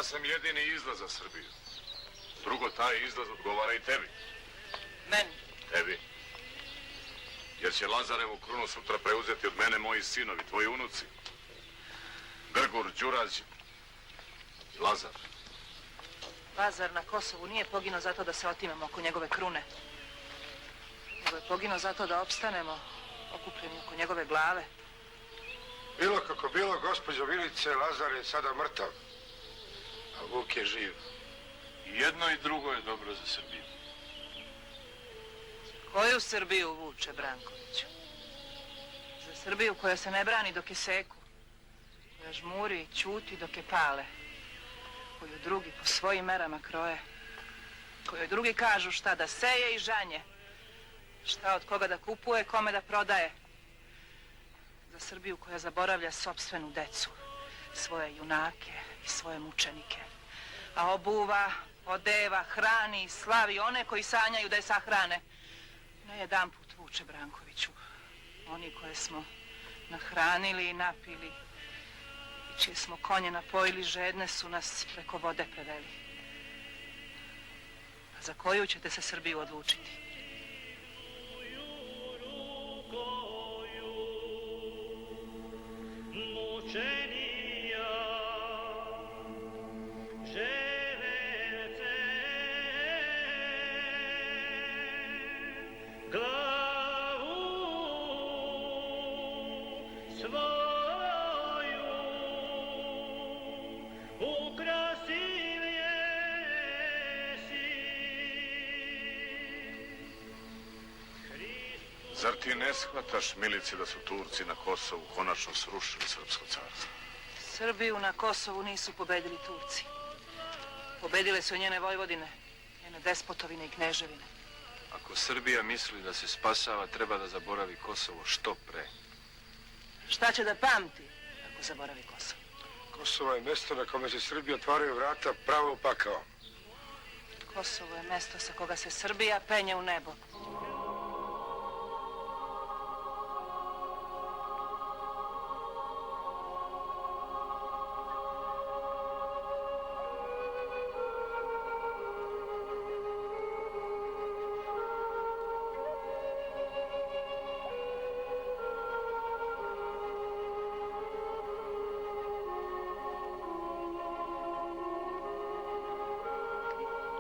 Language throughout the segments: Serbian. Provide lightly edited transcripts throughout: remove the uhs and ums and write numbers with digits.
Ja sam jedini izlaz za Srbiju. Drugo, taj izlaz odgovara i tebi. Meni? Tebi. Jer će Lazarevu krunu sutra preuzeti od mene moji sinovi, tvoji unuci. Grgur, Đurađ i Lazar. Lazar na Kosovu nije poginuo zato da se otimamo oko njegove krune. Nego je poginuo zato da opstanemo okupljeni oko njegove glave. Bilo kako bilo, gospođo Milice, Lazar je sada mrtav, a Vuk je živ. I jedno i drugo je dobro za Srbiju. Koju Srbiju, Vuče Brankoviću? Za Srbiju koja se ne brani dok je seku, koja žmuri i ćuti dok je pale, koju drugi po svojim merama kroje, kojoj drugi kažu šta da seje i žanje, šta od koga da kupuje, kome da prodaje. Za Srbiju koja zaboravlja sopstvenu decu, svoje junake i svoje mučenike, a obuva, odeva, hrani i slavi one koji sanjaju da je sahrane. Ne jedan put, Vuče Brankoviću, oni koje smo nahranili i napili i čije smo konje napojili žedne su nas preko vode preveli. A za koju ćete se Srbiju odlučiti? Zar ti ne shvataš, Milice, da su Turci na Kosovu konačno srušili srpsko carstvo? Srbiju na Kosovu nisu pobedili Turci. Pobedile su njene vojvodine, njene despotovine i kneževine. Ako Srbija misli da se spasava, treba da zaboravi Kosovo što pre. Šta će da pamti ako zaboravi Kosovo? Kosovo je mesto na kome se Srbiji otvaraju vrata pravo u pakao. Kosovo je mesto sa koga se Srbija penje u nebo.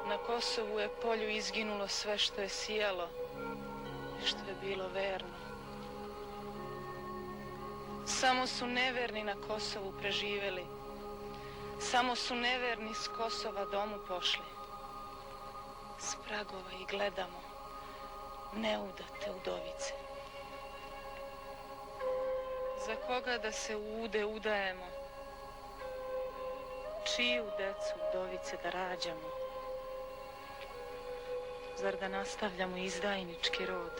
Na Kosovu je polju izginulo sve što je sijalo i što je bilo verno. Samo su neverni na Kosovu preživeli. Samo su neverni s Kosova domu pošli. S pragova i gledamo neudate udovice. Za koga da se ude udajemo? Čiju decu udovice da rađamo? Zar da nastavljamo izdajnički rod?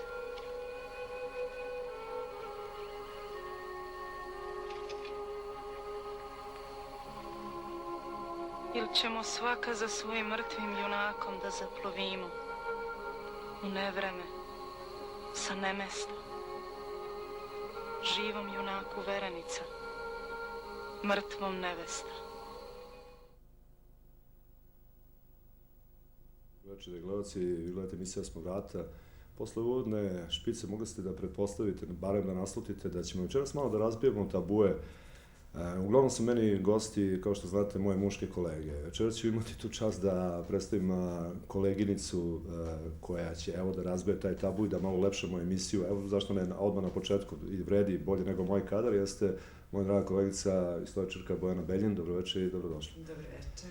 Ili ćemo svaka za svojim mrtvim junakom da zaplovimo u nevreme sa nemesta? Živom junaku verenica, mrtvom nevesta. Znači da gledalci, vi gledate emisiju Osmog rata. Posle uvodne špice mogli ste da pretpostavite, barem da naslutite, da ćemo večeras malo da razbijemo tabue. Uglavnom su meni gosti, kao što znate, moje muške kolege. Večeras ću imati tu čast da predstavim koleginicu koja će, evo, da razbije taj tabu i da malo ulepšamo emisiju. Evo, zašto ne, odmah na početku i vredi bolje nego moj kadar, jeste moja draga kolegica, istoričarka Bojana Beljin. Dobro večer i dobrodošli. Dobro večer.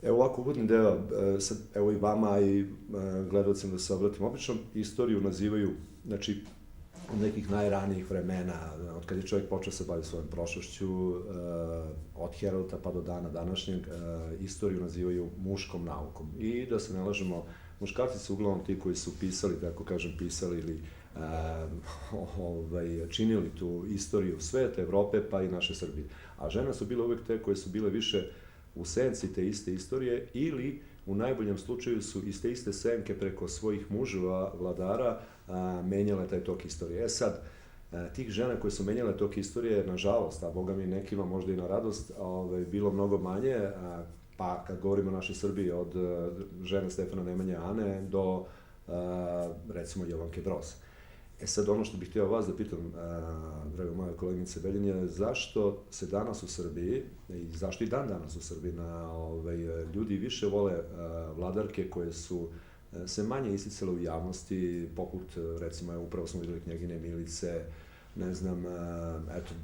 Evo ovako uvodni deo, evo i vama i gledalcima da se obratim. Obično istoriju nazivaju, znači, od nekih najranijih vremena, od kad je čovjek počeo se baviti svojom prošlošću, od Herodota pa do dana današnjeg, istoriju nazivaju muškom naukom. I da se ne lažemo, muškarci su uglavnom ti koji su pisali, tako kažem, pisali ili činili tu istoriju sveta, Evrope pa i naše Srbije. A žene su bile uvek te koje su bile više u senci te iste istorije ili u najboljem slučaju su iz te iste senke preko svojih muževa, vladara, menjale taj tok istorije. Sad, tih žena koje su menjale tok istorije, nažalost, a boga mi nekima možda i na radost, bilo mnogo manje. pa kad govorimo o našoj Srbiji, od žene Stefana Nemanje Ane do, recimo, Jovanke Broz. E sad, ono što bih htio vas da pitam, draga moja koleginice Beljin, je zašto se danas u Srbiji, i zašto i dan danas u Srbiji, ljudi više vole vladarke koje su se manje isticale u javnosti, poput, recimo, upravo smo videli knjegine Milice, ne znam, eto,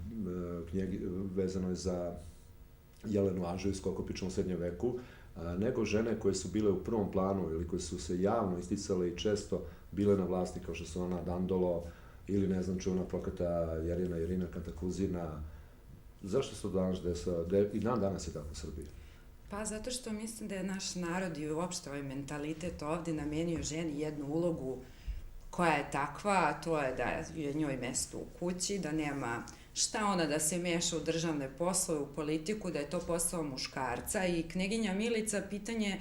vezano je za Jelenu Anžujsku, ako pričamo o srednjem veku, nego žene koje su bile u prvom planu ili koje su se javno isticale i često bile na vlasti, kao što su ona Dandolo ili, ne znam, čuvena prokata Irina Kantakuzina. Zašto se to danas i dan danas je tako u Srbiji? Pa zato što mislim da je naš narod i uopšte ovaj mentalitet ovde namenio ženi jednu ulogu koja je takva, a to je da je njoj mesto u kući, da nema šta ona da se meša u državne poslove, u politiku, da je to posao muškarca. I knjeginja Milica, pitanje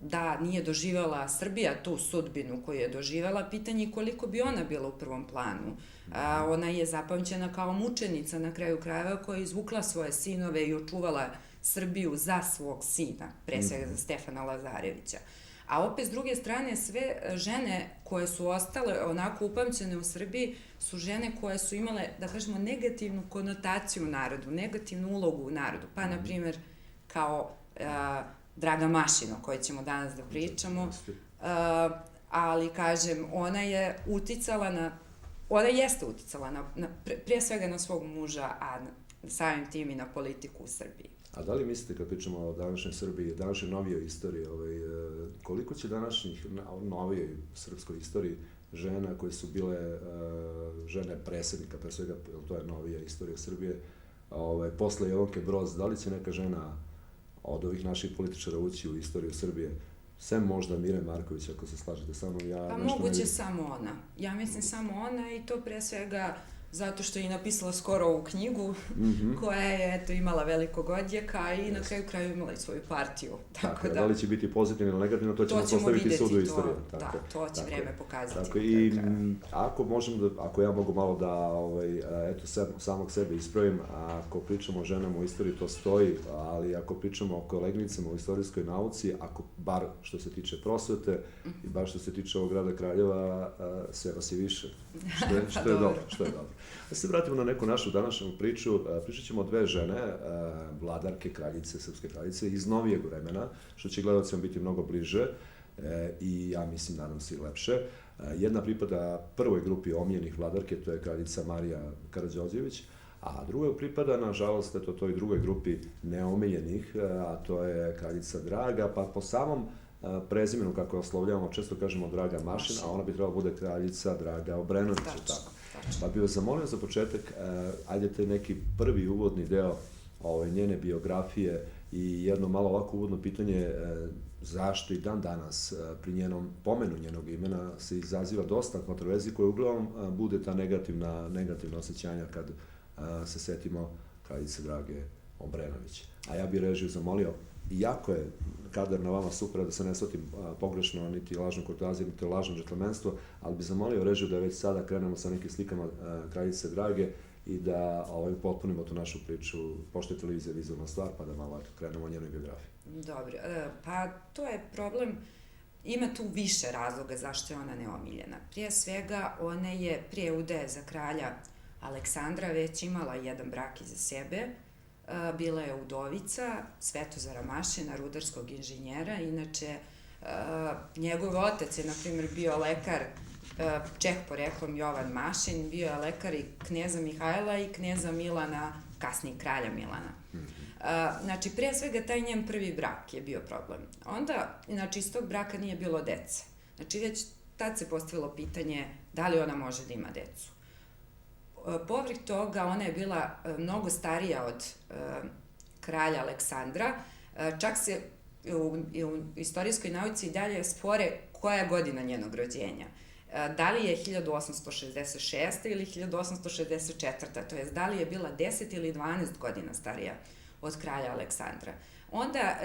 da nije doživjela Srbija tu sudbinu koju je doživjela, pitanje koliko bi ona bila u prvom planu. Ona je zapamćena kao mučenica na kraju krajeva koja je izvukla svoje sinove i očuvala Srbiju za svog sina, pre svega za Stefana Lazarevića. A opet, s druge strane, sve žene koje su ostale onako upamćene u Srbiji su žene koje su imale, da kažemo, negativnu konotaciju u narodu, negativnu ulogu u narodu. Pa, na primjer, kao Draga Mašin, o kojoj ćemo danas da pričamo, ali, kažem, ona je uticala ona jeste uticala pre svega na svog muža, a samim tim i na politiku u Srbiji. A da li mislite, kad pričamo o današnjoj Srbiji, današnjoj novijoj istoriji, koliko će današnjih novijoj srpskoj istoriji žena koje su bile žene predsjednika, pre svega, to je novija istorija Srbije, posle Jovanke Broz, da li će neka žena od ovih naših političara ući u istoriju Srbije, sem možda Mire Marković, ako se slažete sa mnom? Pa moguće samo ona. Ja mislim samo ona, i to pre svega zato što je napisala skoro ovu knjigu, koja je, eto, imala velikog odjeka i na kraju kraju imala i svoju partiju. Tako da li će biti pozitivno ili negativno, to ćemo postaviti sudu istorije. Da, to će vreme pokazati. Tako, i ako ja mogu malo da, eto, samog sebe ispravim, ako pričamo o ženama u istoriji, to stoji, ali ako pričamo o kolegnicama u istorijskoj nauci, ako bar što se tiče prosvete i bar što se tiče ovog grada Kraljeva, sve vas je više. Što je dobro. Da se vratimo na neku našu današnju priču. Pričat ćemo o dve žene, vladarke, kraljice, srpske kraljice, iz novijeg vremena, što će gledalcima biti mnogo bliže i ja mislim, nadam se, i lepše. Jedna pripada prvoj grupi omiljenih vladarke, to je kraljica Marija Karađorđević, a druga pripada, nažalost, eto, toj drugoj grupi neomiljenih, a to je kraljica Draga, pa po samom prezimenu, kako je oslovljavamo, često kažemo Draga Mašin, a ona bi trebala bude kraljica Draga Obrenović, tako. Pa bih vas zamolio za početak, ajdete neki prvi uvodni deo njene biografije i jedno malo ovako uvodno pitanje, zašto i dan danas pri pomenu njenog imena se izaziva dosta kontroverzije koje uglavnom bude ta negativna osjećanja kad se setimo kraljice Drage Obrenović. A ja bih režiju zamolio, iako je kadar na vama super, da se ne shvatim pogrešno, niti lažno kurtoaziju, niti lažno džentlmenstvo, ali bih zamolio režiju da već sada krenemo sa nekim slikama kraljice Drage i da potpunimo tu našu priču, pošto je televizija vizualna stvar, pa da malo krenemo o njenoj biografiji. Dobro, pa to je problem, ima tu više razloga zašto je ona neomiljena. Prije svega, ona je prije udaje za kralja Aleksandra već imala jedan brak iza sebe. Bila je udovica Svetozara Mašina, rudarskog inženjera. Inače, njegov otac je, na primjer, bio lekar, Čeh poreklom Jovan Mašin, bio je lekar i kneza Mihajla i kneza Milana, kasnije kralja Milana. Znači, prije svega, taj njen prvi brak je bio problem. Onda, znači, iz tog braka nije bilo dece. Znači, već tad se postavilo pitanje da li ona može da ima decu. Povrh toga, ona je bila mnogo starija od kralja Aleksandra, čak se u istorijskoj nauci i dalje spore koja je godina njenog rođenja. Da li je 1866. ili 1864. To je, da li je bila 10 ili 12 godina starija od kralja Aleksandra. Onda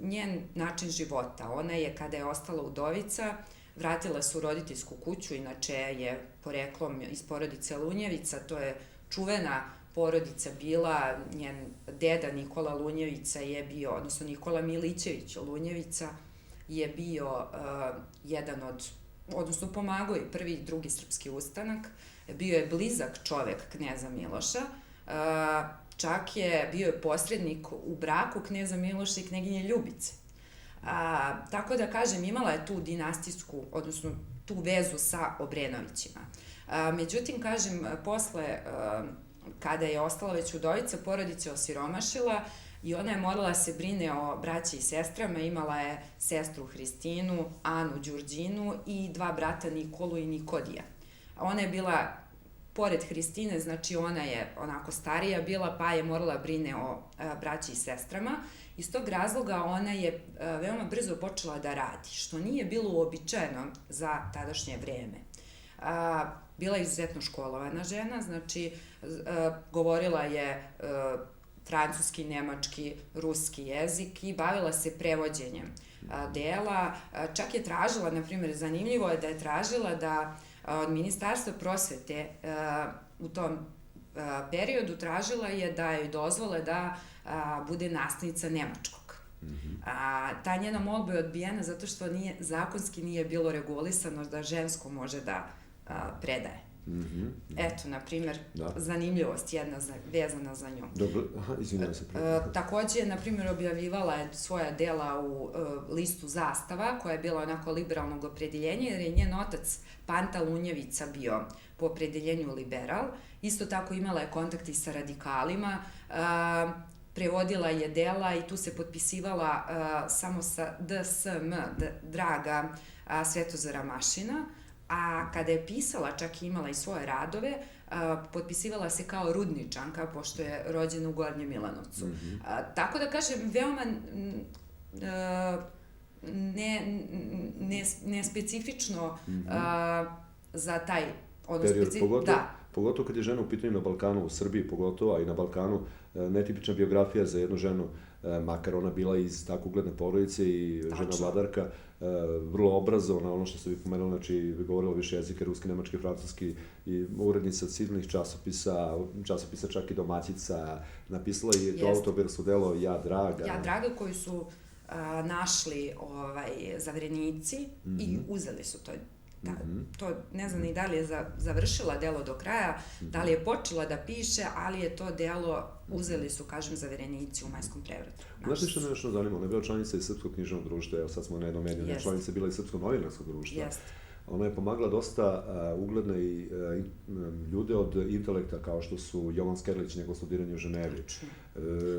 njen način života, ona je, kada je ostala udovica, vratila se u roditeljsku kuću, inače je poreklom iz porodice Lunjevica, to je čuvena porodica bila, njen deda Nikola Lunjevica je bio, odnosno Nikola Milićević Lunjevica je bio jedan od, odnosno pomagao je prvi i drugi srpski ustanak, bio je blizak čovek kneza Miloša, čak je bio je posrednik u braku kneza Miloša i kneginje Ljubice. Tako da kažem, imala je tu dinastijsku, odnosno tu vezu sa Obrenovićima. Međutim, kažem, posle, kada je ostala već udovica, porodica osiromašila i ona je morala se brine o braći i sestrama, imala je sestru Hristinu, Anu Đurđinu i dva brata Nikolu i Nikodija. Ona je bila, pored Hristine, znači ona je onako starija bila, pa je morala brine o braći i sestrama. Iz tog razloga ona je veoma brzo počela da radi, što nije bilo uobičajeno za tadašnje vreme. Bila je izuzetno školovana žena, znači govorila je francuski, nemački, ruski jezik i bavila se prevođenjem dela. Čak je tražila, na primjer, zanimljivo je da je tražila da od Ministarstva prosvete u tom periodu tražila je da joj dozvole da bude nastavnica nemačkog. Ta njena molba je odbijena zato što zakonski nije bilo regulisano da žensko može da predaje. Eto, na primjer, zanimljivost jedna vezana za nju. Dobro, izvinjam se. Takođe, na primjer, objavljivala je svoja dela u listu Zastava, koja je bila onako liberalnog opredeljenja, jer je njen otac Panta Lunjevica bio po opredeljenju liberal. Isto tako imala je kontakti sa radikalima, prevodila je dela i tu se potpisivala samo sa DSM, Draga Svetozara Mašina, a kada je pisala, čak i imala i svoje radove, potpisivala se kao Rudničanka, pošto je rođena u Gornjem Milanovcu. Tako da kažem, veoma nespecifično za taj period, pogotovo kad je žena u pitanju na Balkanu, u Srbiji pogotovo, a i na Balkanu, netipična biografija za jednu ženu, makar ona bila iz tako ugledne porodice i žena vladarka, vrlo obrazovana, ono što ste vi pomenuli, znači govorila više jezike, ruski, nemački, francuski, i urednica silnih časopisa čak i domaćica, napisala je to autobiografsko delo Ja Draga. Ja Draga, koju su našli zaverenici i uzeli su to. To ne znam ni da li je završila delo do kraja, da li je počela da piše, ali je to delo uzeli su, kažem, zaverenici u Majskom prevratu. Znaš što me još zanima? Ona je bila članica iz Srpskog književnog društva, evo sad smo na jednom mediju, članica je bila i Srpskog novinarskog društva. Ona je pomagala dosta ugledne i ljude od intelekta, kao što su Jovan Skerlić, njegov studiranje u Ženevi.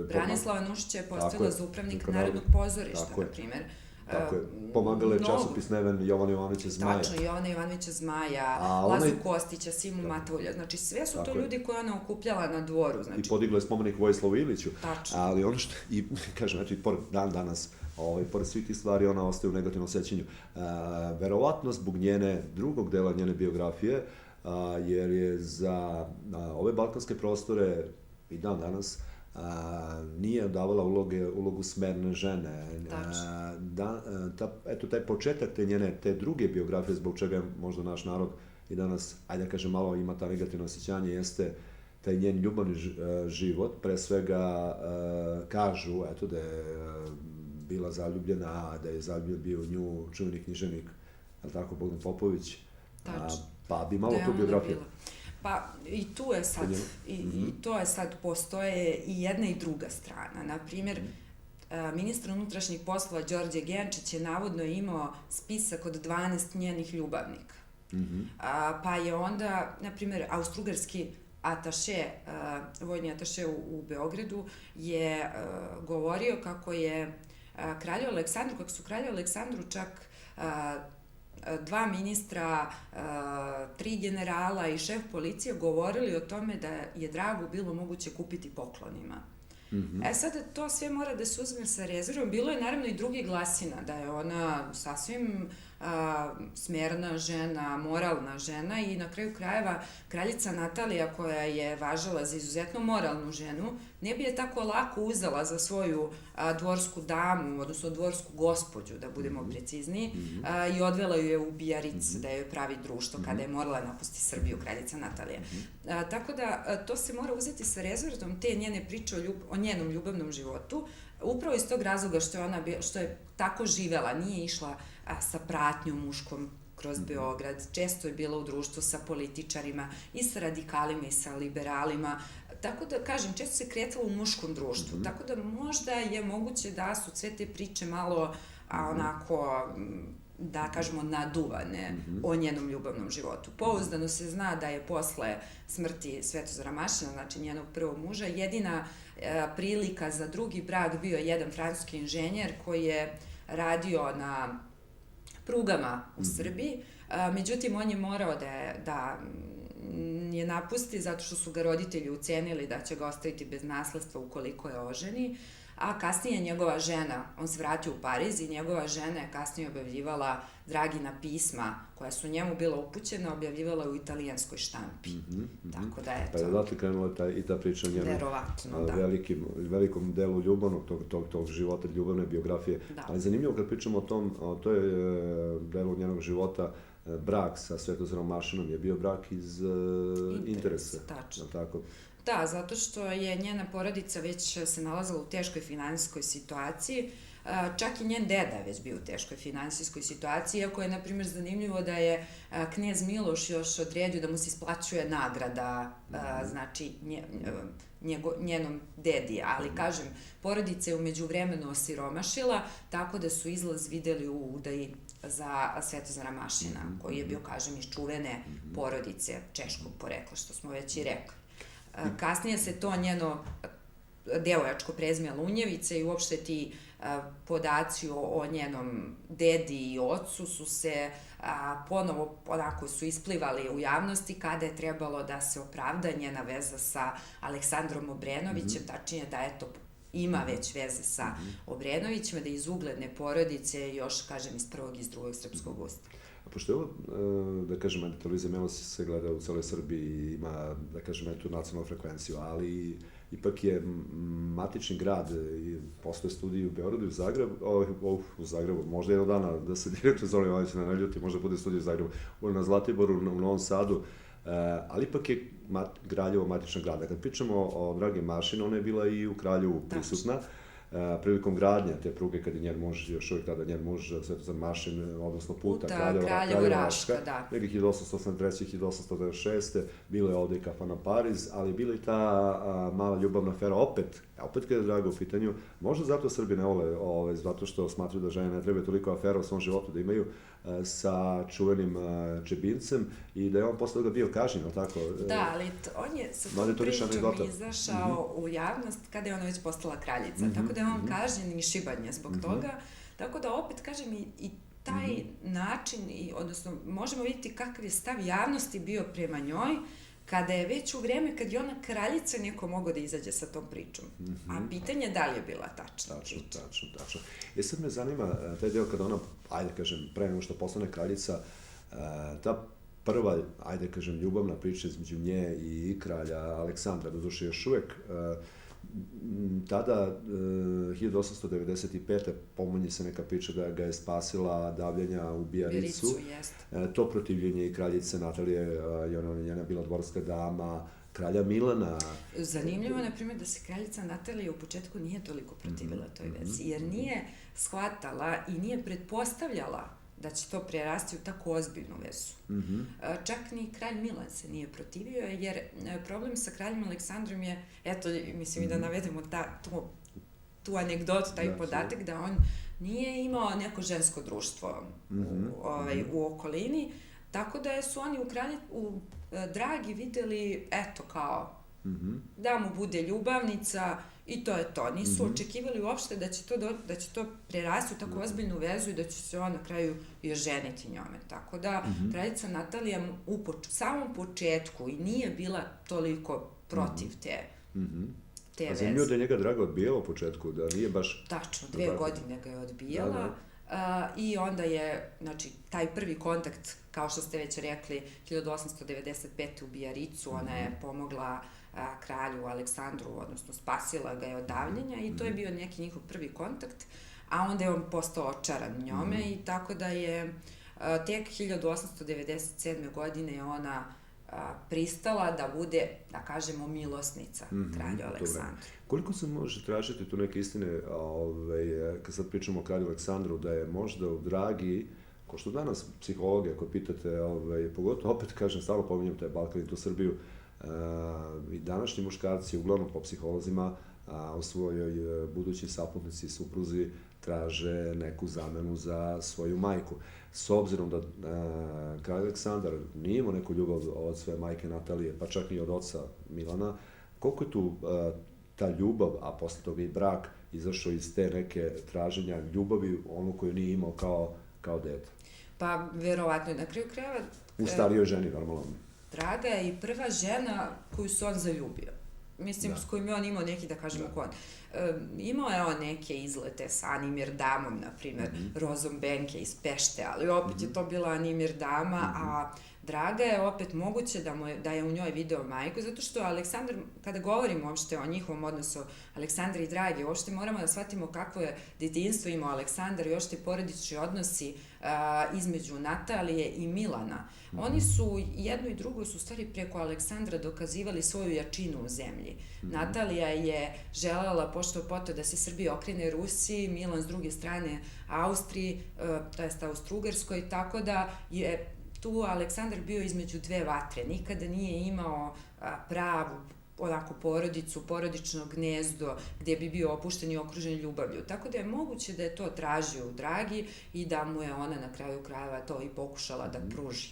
Branislava Nušić je postavila za upravnika Narodnog pozorišta, na primer. Tako je, pomagala je časopis Neven Jovana Jovanovića Zmaja. Tačno, Jovana Jovanovića Zmaja, Lazu Kostića, Simu Matulja, znači sve su to ljudi koje ona okupljala na dvoru. I podigla je spomenik Vojislavu Iliću. Tačno. Ali ono što, i kažem, znači, danas, pored svih tih stvari, ona ostaje u negativnom sećanju. Verovatno zbog drugog dela njene biografije, jer je za ove balkanske prostore i danas nije davala ulogu smerne žene. Eto, taj početak te druge biografije, zbog čega možda naš narod i danas, ajde da kažem, malo ima ta negativno osjećanje, jeste taj njen ljubavni život. Pre svega kažu, eto, da je bila zaljubljena, da je zaljubljen bio u nju čuveni književnik, je li tako, Bogdan Popović? Pa bi malo tu biografiju. Pa i tu je sad, postoje i jedna i druga strana. Naprimjer, ministar unutrašnjih poslova Đorđe Genčić je navodno imao spisak od 12 njenih ljubavnika. Pa je onda, naprimjer, austrougarski ataše, vojni ataše u Beogradu je govorio kako je kako su kralju Aleksandru čak 2 ministra, 3 generala i šef policije govorili o tome da je Dragu bilo moguće kupiti poklonima. Sada to sve mora da se uzme sa rezervom. Bilo je naravno i drugi glasina, da je ona sasvim smerna žena, moralna žena i na kraju krajeva kraljica Natalija koja je važala za izuzetno moralnu ženu, ne bi je tako lako uzela za svoju dvorsku damu, odnosno dvorsku gospođu, da budemo precizniji, i odvela ju je u Bijaric da joj pravi društvo kada je morala napustiti Srbiju kraljica Natalija. Tako da to se mora uzeti sa rezervom te njene priče o njenom ljubavnom životu, upravo iz tog razloga što je tako živela, nije išla sa pratnjom muškom kroz Beograd, često je bila u društvu sa političarima i sa radikalima i sa liberalima, tako da, kažem, često se kretala u muškom društvu, tako da možda je moguće da su sve te priče malo onako, da kažemo, naduvane o njenom ljubavnom životu. Pouzdano se zna da je posle smrti Svetozara Mašina, znači njenog prvog muža, jedina prilika za drugi brak bio jedan francuski inženjer koji je radio na prugama u Srbiji, međutim on je morao da je napusti zato što su ga roditelji ucenili da će ga ostaviti bez nasledstva ukoliko je oženi, a kasnije njegova žena, on se vratio u Pariz i njegova žena je kasnije objavljivala Dragina pisma koja su njemu bila upućena, objavljivala u italijanskoj štampi. Tako da je to... Pa je odatle krenula i ta priča o njenom velikom delu ljubavnog, tog života, ljubavne biografije. Ali zanimljivo kad pričamo o tom, to je delu njenog života, brak sa Svetozarom Mašinom je bio brak iz interesa. Tačno. Tako? Da, zato što je njena porodica već se nalazila u teškoj finansijskoj situaciji, čak i njen deda je već bio u teškoj finansijskoj situaciji, iako je, na primjer, zanimljivo da je knez Miloš još odredio da mu se isplaćuje nagrada, znači, njenom dedi, ali, kažem, porodica je umeđu vremenu osiromašila, tako da su izlaz videli u udaji za Svetozara Mašina, koji je bio, kažem, iz čuvene porodice češkog porekla, što smo već i rekli. Kasnije se to njeno devojačko prezime Lunjevice i uopšte ti podaci o njenom dedi i ocu su se ponovo onako su isplivali u javnosti kada je trebalo da se opravda njena veza sa Aleksandrom Obrenovićem, tačnije da eto ima već veze sa Obrenovićima, da iz ugledne porodice još, kažem, iz prvog i iz drugog srpskog usta. A pošto je ovo, da kažem, televizija Melos se gleda u celoj Srbiji i ima, da kažem, tu nacionalnu frekvenciju, ali ipak je matični grad i postoje studiji u Beogradu i u Zagrebu, možda jednog dana da se direktor Zoran Jovanović ne naljuti, možda bude studij u Zagrebu, na Zlatiboru, u Novom Sadu, ali ipak je Kraljevo matičnog grada. Kad pričamo o Dragi Mašin, ona je bila i u Kraljevu prisutna, prilikom gradnja te pruge, kad je njen muž, još uvijek tada njen muž, Svetozar Mašin, odnosno puta Kraljevo-Raška, nekih 1883-1896. Bilo je ovde i kafana Pariz, ali bila i ta mala ljubavna afera opet kad je Draga u pitanju, možda zato Srbi ne vole, zato što smatruju da žene ne trebaju toliko afera u svom životu da imaju, sa čuvenim Čebincem i da je on posle toga bio kažnjen, tako? Da, ali on je sa tom pričom izašao u javnost kada je ona već postala kraljica, tako da je on kažnjen i šiban je zbog toga, tako da opet, kažem, i taj način, odnosno možemo vidjeti kakav je stav javnosti bio prema njoj, kada je već u vreme kad je ona kraljica neko mogao da izađe sa tom pričom. A pitanje je da li je bila tačna priča. Tačno. Sad me zanima taj deo kada ona, ajde kažem, pre nego što postane kraljica, ta prva, ajde kažem, ljubavna priča između nje i kralja Aleksandra, doduše još uvek, tada, 1895. pominje se neka priča da ga je spasila davljenja u Bijaricu. To protivljenje i kraljice Natalije, ona njena bila dvorska dama, kralja Milana. Zanimljivo je, na primjer, da se kraljica Natalija u početku nije toliko protivila toj vezi, jer nije shvatala i nije pretpostavljala da će to prerasti u tako ozbiljnu vezu. Čak ni kralj Milan se nije protivio, jer problem sa kraljem Aleksandrom je, eto, mislim i da navedemo tu anegdotu, taj podatak, da on nije imao neko žensko društvo u okolini, tako da su oni u Dragi videli, eto, kao, da mu bude ljubavnica i to je to. Nisu očekivali uopšte da će to prerasti u tako ozbiljnu vezu i da će se on na kraju i oženiti njome. Tako da kraljica Natalija u samom početku i nije bila toliko protiv te veze. A zanimljivo da je njega Draga odbijala u početku, da nije baš... Tačno, 2 godine ga je odbijala. i onda je, znači, taj prvi kontakt, kao što ste već rekli, 1895. u Bijaricu, ona je pomogla kralju Aleksandru, odnosno spasila ga je od davljenja i to je bio neki njihov prvi kontakt, a onda je on postao očaran njome i tako da je tek 1897. godine ona pristala da bude, da kažemo, milosnica kralju Aleksandru. Koliko se može tražiti tu neke istine, kad sad pričamo o kralju Aleksandru, da je možda u Dragi, ko što danas psihologe, ako pitate, pogotovo, opet kažem, stalno pominjem taj Balkan i tu Srbiju, i današnji muškarci, uglavnom po psiholozima, u svojoj budućoj saputnici i supruzi traže neku zamenu za svoju majku. S obzirom da kralj Aleksandar nije imao neku ljubav od svoje majke Natalije, pa čak i od oca Milana, koliko je tu ta ljubav, a posle toga i brak, izašao iz te neke traženja ljubavi, onu koju nije imao kao dete? Pa, verovatno, na kraju krajeva... U starijoj ženi, normalno. Draga je i prva žena koju se on zaljubio. Mislim, s kojim je on imao neki, da kažemo, kon. Imao je on neke izlete sa Animir damom, na primjer, Rozom Benke iz Pešte, ali opet je to bila Animir dama, a Draga je opet moguće da je u njoj video majku, zato što Aleksandar, kada govorimo uopšte o njihovom odnosu Aleksandra i Drage, uopšte moramo da shvatimo kako je detinjstvo imao Aleksandar i uopšte porodični odnosi između Natalije i Milana. Oni su, jedno i drugo su stvari preko Aleksandra dokazivali svoju jačinu u zemlji. Natalija je želela pošto poto da se Srbija okrene Rusiji, Milan s druge strane Austriji, to jest Austro-Ugarskoj, tako da je tu Aleksandar bio između dve vatre, nikada nije imao pravu onako porodicu, porodično gnezdo gdje bi bio opušten i okružen ljubavlju. Tako da je moguće da je to tražio u Dragi i da mu je ona na kraju krajeva to i pokušala da pruži.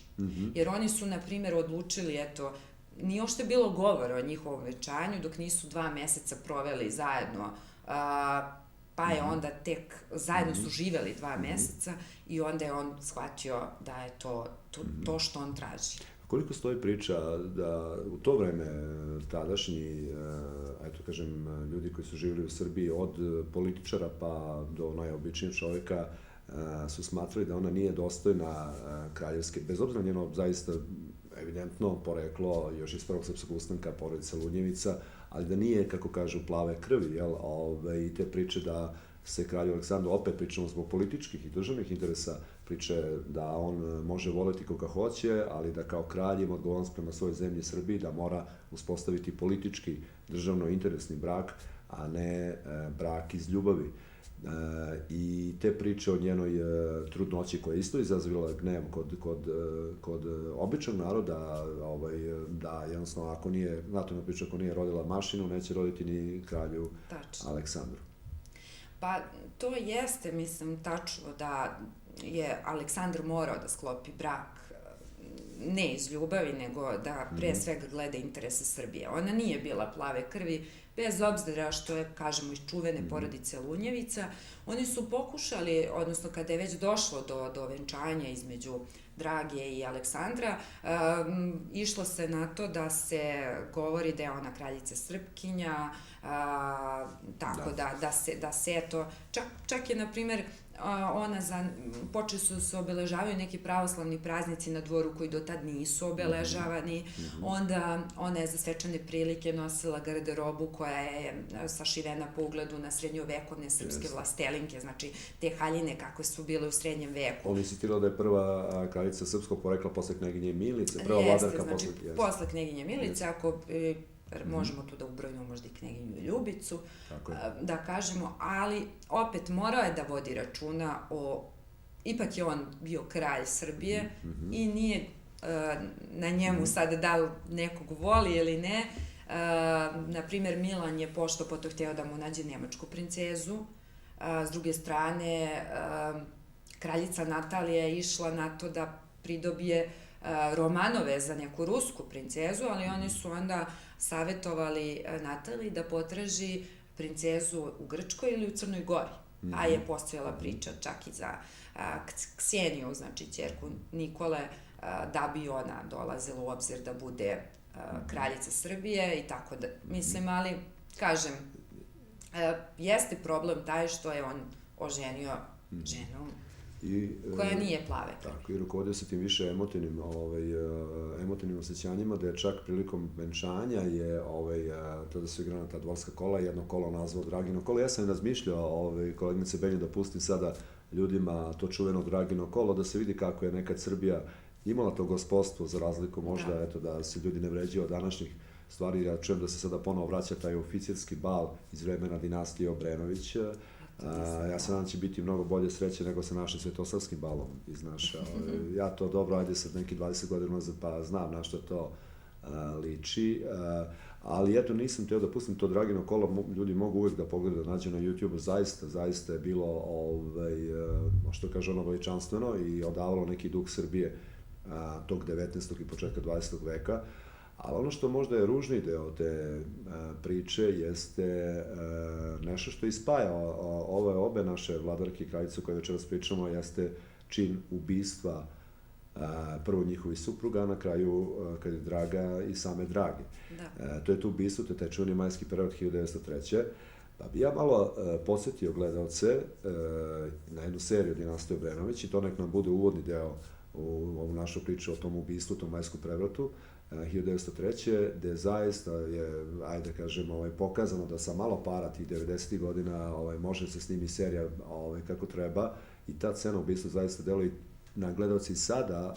Jer oni su, na primjer, odlučili, eto, nije ošte bilo govora o njihovom venčanju dok nisu 2 meseca proveli zajedno, pa je onda tek, zajedno su živeli 2 meseca i onda je on shvatio da je to što on traži. Koliko stoji priča da u to vreme tadašnji, eto kažem, ljudi koji su živjeli u Srbiji, od političara pa do najobičnijeg čovjeka, su smatrali da ona nije dostojna kraljevske, bez obzira njeno zaista evidentno poreklo još iz prvog srpskog ustanka, porodica Ludnjevica, ali da nije, kako kažu, plave krvi, jel? I te priče da se kralju Aleksandru, opet pričamo zbog političkih i državnih interesa, priče da on može voleti koga hoće, ali da kao kralj ima odgovornost prema svojoj zemlji Srbiji, da mora uspostaviti politički, državno-interesni brak, a ne brak iz ljubavi. I te priče o njenoj trudnoći koja je isto izazvala gnev kod običnog naroda, da jednostavno ako nije, znate na priču, ako nije rodila mašinu, neće roditi ni kralju Aleksandru. Pa to jeste, mislim, tačno da je Aleksandar morao da sklopi brak ne iz ljubavi, nego da pre svega gleda interese Srbije. Ona nije bila plave krvi, bez obzira što je, kažemo, iz čuvene porodice Lunjevica. Oni su pokušali, odnosno kada je već došlo do venčanja između Drage i Aleksandra, išlo se na to da se govori da je ona kraljica Srpkinja, tako da se eto, čak je, na primjer, počeli su se obeležavaju neki pravoslavni praznici na dvoru koji do tad nisu obeležavani, onda ona je za svečane prilike nosila garderobu koja je sašivena po ugledu na srednjovekovne srpske vlastelinke, znači te haljine kakve su bile u srednjem veku. On insistirao da je prva kraljica srpskog porekla posle kneginje Milice, prva vladarka posle... Jeste, znači posle kneginje Milice, ako možemo tu da ubrojimo možda i knjeginju Ljubicu, da kažemo, ali opet morao je da vodi računa o, ipak je on bio kralj Srbije i nije na njemu sada da li nekog voli ili ne. Naprimjer, Milan je pošto potom hteo da mu nađe nemačku princezu, s druge strane, kraljica Natalija je išla na to da pridobije Romanove za neku rusku princezu, ali oni su onda savjetovali Nataliji da potraži princezu u Grčkoj ili u Crnoj Gori. Pa je postojala priča čak i za Kseniju, znači ćerku Nikole, da bi ona dolazila u obzir da bude kraljica Srbije i tako da, mislim, ali, kažem, jeste problem taj što je on oženio ženu Koja nije plave krvi. Tako, i rukovodio se tim više emotivnim osjećanjima, da je čak prilikom venčanja je, tada su igrana ta dvorska kola, jedno kolo nazvao Dragino kolo. Ja sam razmišljao, koleginice Benje, da pustim sada ljudima to čuveno Dragino kolo, da se vidi kako je nekad Srbija imala to gospodstvo, za razliku možda, eto, da se ljudi ne vređaju od današnjih stvari. Ja čujem da se sada ponovo vraća taj oficirski bal iz vremena dinastije Obrenović. Ja se nadam će biti mnogo bolje sreće nego sa našim svetosavskim balom iz naša. Ja to dobro, ajde sad neki 20 godina nazad, pa znam na što to liči. Ali eto, nisam teo da pustim to Dragino kolo, ljudi mogu uvijek da pogledaju, da nađe na YouTube, zaista je bilo, što kaže ono, veličanstveno i odavalo neki duh Srbije tog 19. i početka 20. veka. Ali ono što možda je ružni deo te priče jeste nešto što ispaja obe naše vladarke i kraljice o kojoj večeras pričamo, jeste čin ubistva prvo njihovih supruga, na kraju kad je Draga i same Drage. To je to ubistvo, to je taj čuveni majski prevrat 1903. Pa bi ja malo podsjetio gledalce na jednu seriju Dinastije Obrenović, i to nek nam bude uvodni deo u ovu našu priču o tom ubistvu, tom majskom prevratu 1903. gde zaista je, ajde kažem, pokazano da sa malo para tih 90. godina može se snimi serija kako treba, i ta scena ubistva zaista deluje na gledalci sada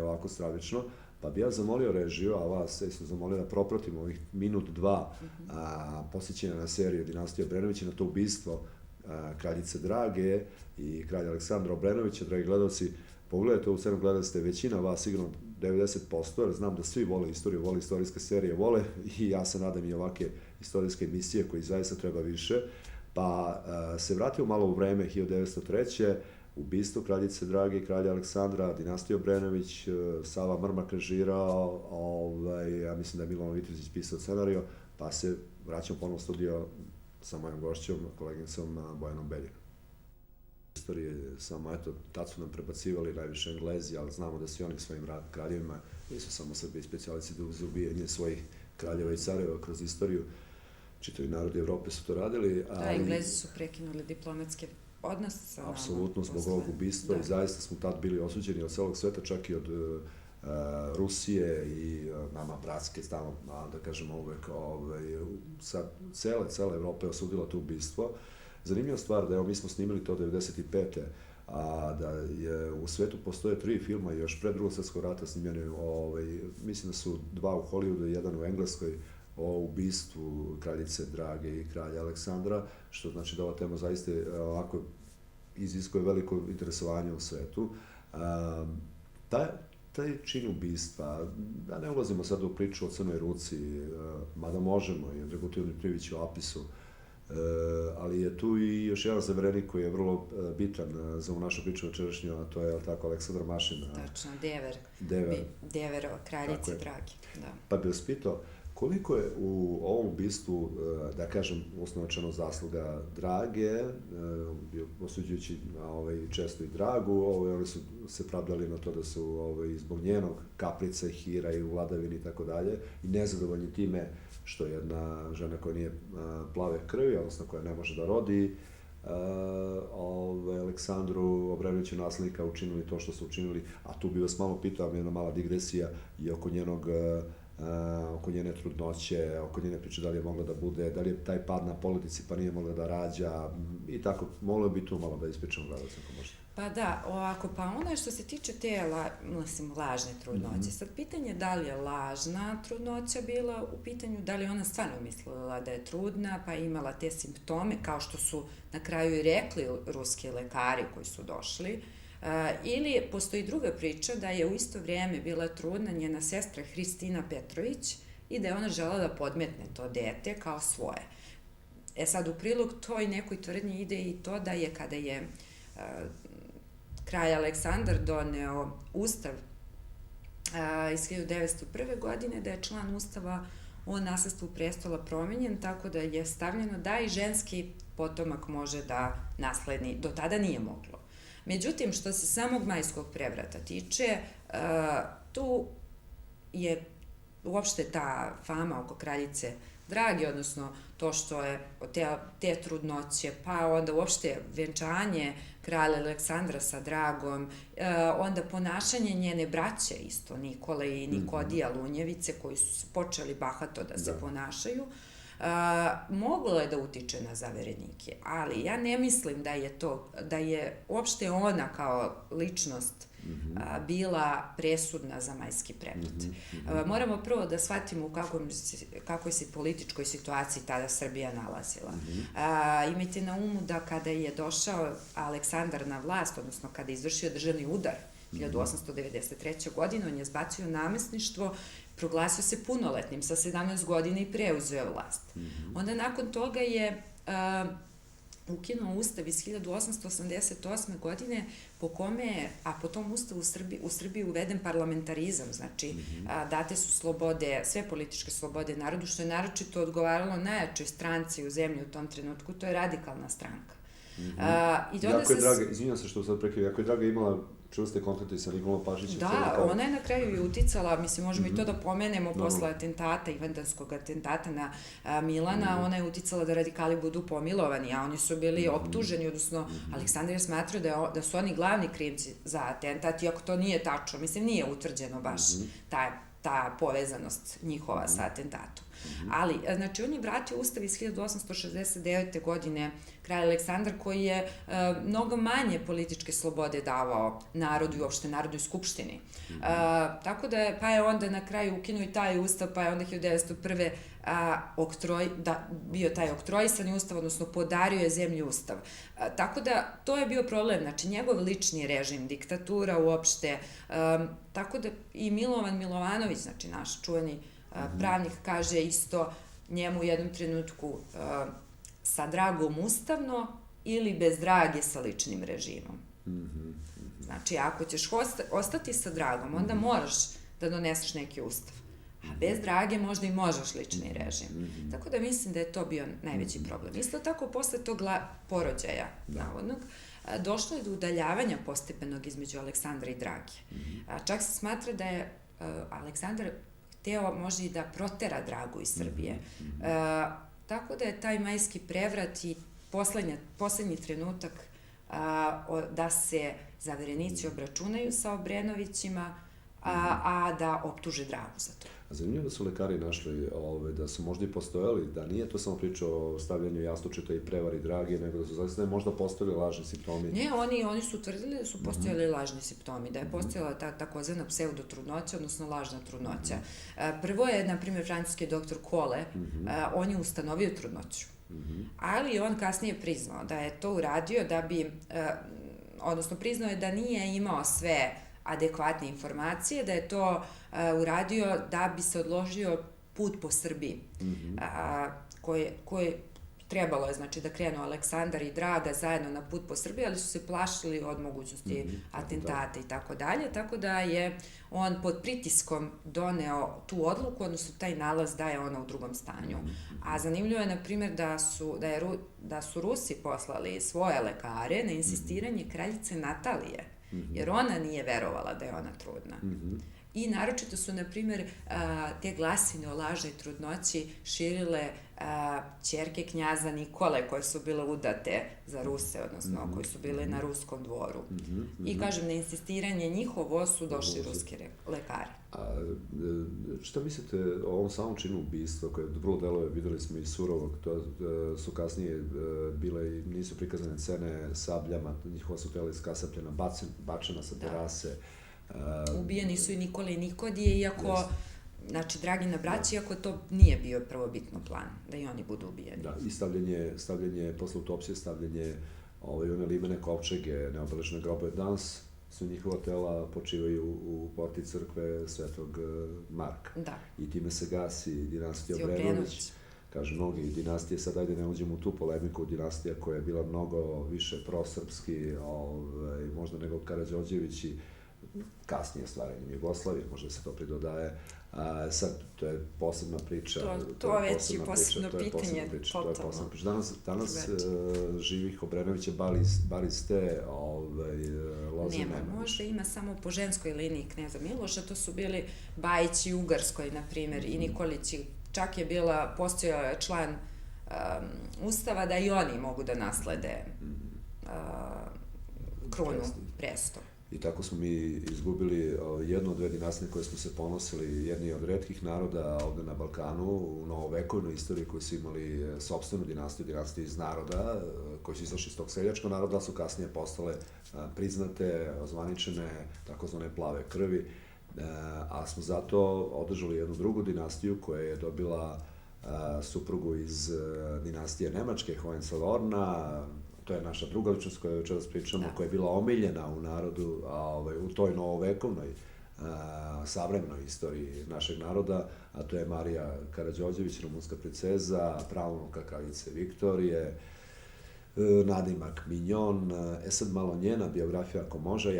ovako stravično. Pa bi ja zamolio režiju, a vas isto zamolio da propratimo ovih minut, dva posjećenja na seriju Dinastije Obrenović na to ubistvo kraljice Drage i kralja Aleksandra Obrenovića. Dragi gledalci, pogledajte ovu scenu, gledali ste većina vas, sigurno 90%, jer znam da svi vole istoriju, vole istorijske serije, vole, i ja se nadam i ovake istorijske emisije koji zaista treba više. Pa se vratio malo u vreme 1903. Ubistvo kraljice Drage i kralja Aleksandra, Dinastija Obrenović, Sava Mrmak režirao, ja mislim da je Milovan Vitrić pisao scenario, pa se vraćam ponovno u studio sa mojom gošćom, koleginicom Bojanom Beljinom. Istorije, samo eto, tad su nam prebacivali najviše Englezi, ali znamo da su i oni svojim kraljevima, nisu samo Srbi specijalici za ubijanje svojih kraljeva i careva kroz istoriju, čitavi narodi Evrope su to radili. Da, Englezi su prekinuli diplomatske odnose sa nama. Apsolutno, zbog ovog ubistva, i zaista smo tad bili osuđeni od celog sveta, čak i od Rusije i nama bratske, stalno, da kažemo uvek, cela Evropa je osudila to ubistvo. Zanimljiva stvar da, evo, mi smo snimili to 95. a da je u svetu postoje 3 filma još pre Drugog svjetskog rata snimljeni, mislim da su 2 u Hollywoodu i 1 u Engleskoj, o ubistvu kraljice Drage i kralja Aleksandra, što znači da ova tema zaista ovako iziskuje veliko interesovanje u svetu. Taj čin ubistva, da ne ulazimo sad u priču o Crnoj ruci, mada možemo, i Dragutin Dmitrijević u Apisu, ali je tu i još jedan zaverenik koji je vrlo bitan za ovu našu priču večerašnju, a to je, tako, Aleksandar Mašin. Tačno, Dever kraljice Drage. Pa bih vas pitao, koliko je u ovom ubistvu, da kažem, osnovačeno zasluga Drage, osuđujući često i Dragu, oni su se pravdali na to da su zbog njenog kaprica, hira i vladavini i tako dalje, i nezadovoljni time što jedna žena koja nije plave krvi, odnosno koja ne može da rodi, Aleksandru Obrenoviću naslednika učinili to što su učinili, a tu bi vas malo pitao, jedna mala digresija i oko njene trudnoće, oko njene priče da li je mogla da bude, da li je taj pad na politici pa nije mogla da rađa, i tako, moglo bi tu malo da ispričamo gledalcima ako možete. Pa da, ovako, pa ono je što se tiče te, lažne trudnoće. Sad, pitanje je da li je lažna trudnoća bila u pitanju, da li ona stvarno mislila da je trudna, pa imala te simptome, kao što su na kraju i rekli ruski lekari koji su došli, ili postoji druga priča da je u isto vrijeme bila trudna njena sestra Hristina Petrović i da je ona želela da podmetne to dete kao svoje. Sad, u prilog toj nekoj tvrdnji ide i to da je kada je kralj Aleksandar doneo ustav iz 1901. godine, da je član ustava o nasledstvu prestola promenjen, tako da je stavljeno da i ženski potomak može da nasledi. Do tada nije moglo. Međutim, što se samog majskog prevrata tiče, tu je uopšte ta fama oko kraljice Dragi, odnosno to što je te trudnoće, pa onda uopšte venčanje kralja Aleksandra sa Dragom, onda ponašanje njene braće isto, Nikole i Nikodija Lunjevice, koji su počeli bahato da se ponašaju, moglo je da utiče na zaverenike, ali ja ne mislim da je uopšte ona kao ličnost bila presudna za Majski prevrat. Moramo prvo da shvatimo u kakvoj se političkoj situaciji tada Srbija nalazila. Imajte na umu da kada je došao Aleksandar na vlast, odnosno kada je izvršio državni udar 1893. godine, on je zbacio namesništvo, proglasio se punoletnim sa 17 godina i preuzeo vlast. Onda nakon toga je ukinuo ustav iz 1888. godine po kome je, a po tom ustavu u Srbiji uveden parlamentarizam, znači date su slobode, sve političke slobode narodu, što je naročito odgovaralo najjačoj stranci u zemlji u tom trenutku, to je radikalna stranka. Jako je Draga, izvinjam se što sad prekrivo, jako je Draga imala čvrste kontakte sa Nikolom Pašićem. Da, ona je na kraju i uticala, mislim, možemo i to da pomenemo posle atentata, Ivandanskog atentata na Milana, ona je uticala da radikali budu pomilovani, a oni su bili optuženi, odnosno Aleksandar je smatrao da su oni glavni krivci za atentat, iako to nije tačno, mislim, nije utvrđeno baš ta povezanost njihova sa atentatom. Ali, znači, on je vratio ustav iz 1869. godine, kralj Aleksandar, koji je mnogo manje političke slobode davao narodu i uopšte Narodnoj skupštini. Tako da je, pa je onda na kraju ukinuo i taj ustav, pa je onda 1901. Bio taj oktroisani ustav, odnosno podario je zemlji ustav. Tako da, to je bio problem, znači, njegov lični režim, diktatura uopšte, tako da i Milovan Milovanović, znači, naš čuveni pravnik, kaže isto njemu u jednom trenutku sa Dragom ustavno ili bez Drage sa ličnim režimom. Znači, ako ćeš ostati sa Dragom, onda moraš da doneseš neki ustav. A bez Drage možda i možeš lični režim. Tako da mislim da je to bio najveći problem. Isto tako, posle tog porođaja, navodnog, došlo je do udaljavanja postepenog između Aleksandra i Drage. Čak se smatra da je Aleksandar hteo možda i da protera Dragu iz Srbije. Tako da je taj Majski prevrat i poslednji trenutak da se zaverenici obračunaju sa Obrenovićima, a da optuže Dragu za to. Zanimljivo da su lekari našli da su možda i postojali, da nije to samo priča o stavljanju jastučeta i prevari Drage, nego da su zaista možda postojali lažni simptomi. Ne, oni su utvrdili da su postojali lažni simptomi, da je postojala ta takozvana pseudotrudnoća, odnosno lažna trudnoća. Prvo je, na primjer, francuski doktor Kole, on je ustanovio trudnoću, ali on kasnije priznao da je to uradio da bi, odnosno priznao je da nije imao sve adekvatne informacije, da je to uradio da bi se odložio put po Srbiji, koje trebalo je, znači, da krenu Aleksandar i Draga zajedno na put po Srbiji, ali su se plašili od mogućnosti atentata i tako dalje, tako da je on pod pritiskom doneo tu odluku, odnosno taj nalaz da je ona u drugom stanju. A zanimljivo je, na primjer, da su Rusi poslali svoje lekare na insistiranje kraljice Natalije, jer ona nije verovala da je ona trudna. I naročito su, na primjer, te glasine o lažnoj trudnoći širile ćerke knjaza Nikole, koje su bile udate za Ruse, odnosno koje su bile na ruskom dvoru. I, kažem, na insistiranje njihovo su došli ruski lekari. A šta mislite o ovom samom činu ubistva, koje vrlo delove, videli smo i surovog, to su kasnije bile i nisu prikazane scene sabljama, njihova su tela iskasapljena, bačena sa terase. Ubijeni su i Nikola i Nikodije, iako, znači, Dragina braća, iako to nije bio prvobitno plan, da i oni budu ubijeni. Da, i stavljanje, posle autopsije, stavljanje one limene kovčege, neobeležene grobove. Danas su njihova tela počivaju u porti crkve Svetog Marka. Da. I time se gasi dinastija Obrenović. Kažu mnogi dinastije, sad ajde ne uđemo u tu polemiku, dinastija koja je bila mnogo više prosrpski, možda nego Karađorđević i kasnije stvaranjem Jugoslavije, možda se to pridodaje. Sad, to je posebna priča. To je već i posebno pitanje, totalno. Danas živih Obrenovića bar iz te loze nema. Možda ima samo po ženskoj liniji kneza Miloša, to su bili Bajići u Ugarskoj, na primjer, i Nikolići, čak je postojao je član Ustava da i oni mogu da naslede krunu, presto. I tako smo mi izgubili jednu od dve dinastije koje smo se ponosili, jedni od retkih naroda ovde na Balkanu, u novovekovnoj istoriji koji su imali sopstvenu dinastiju iz naroda, koji su izašli iz tog seljačkog naroda, su kasnije postale priznate, ozvaničene, takozvane plave krvi, a smo zato održali jednu drugu dinastiju koja je dobila suprugu iz dinastije Nemačke, Hohenzollorna. To je naša druga ličnost koju večeras pričamo, koja je bila omiljena u narodu, u toj novovekovnoj savremenoj istoriji našeg naroda, a to je Marija Karađorđević, rumunska princeza, praunuka kraljice Viktorije, nadimak Mignon. Sad malo njena biografija ako može,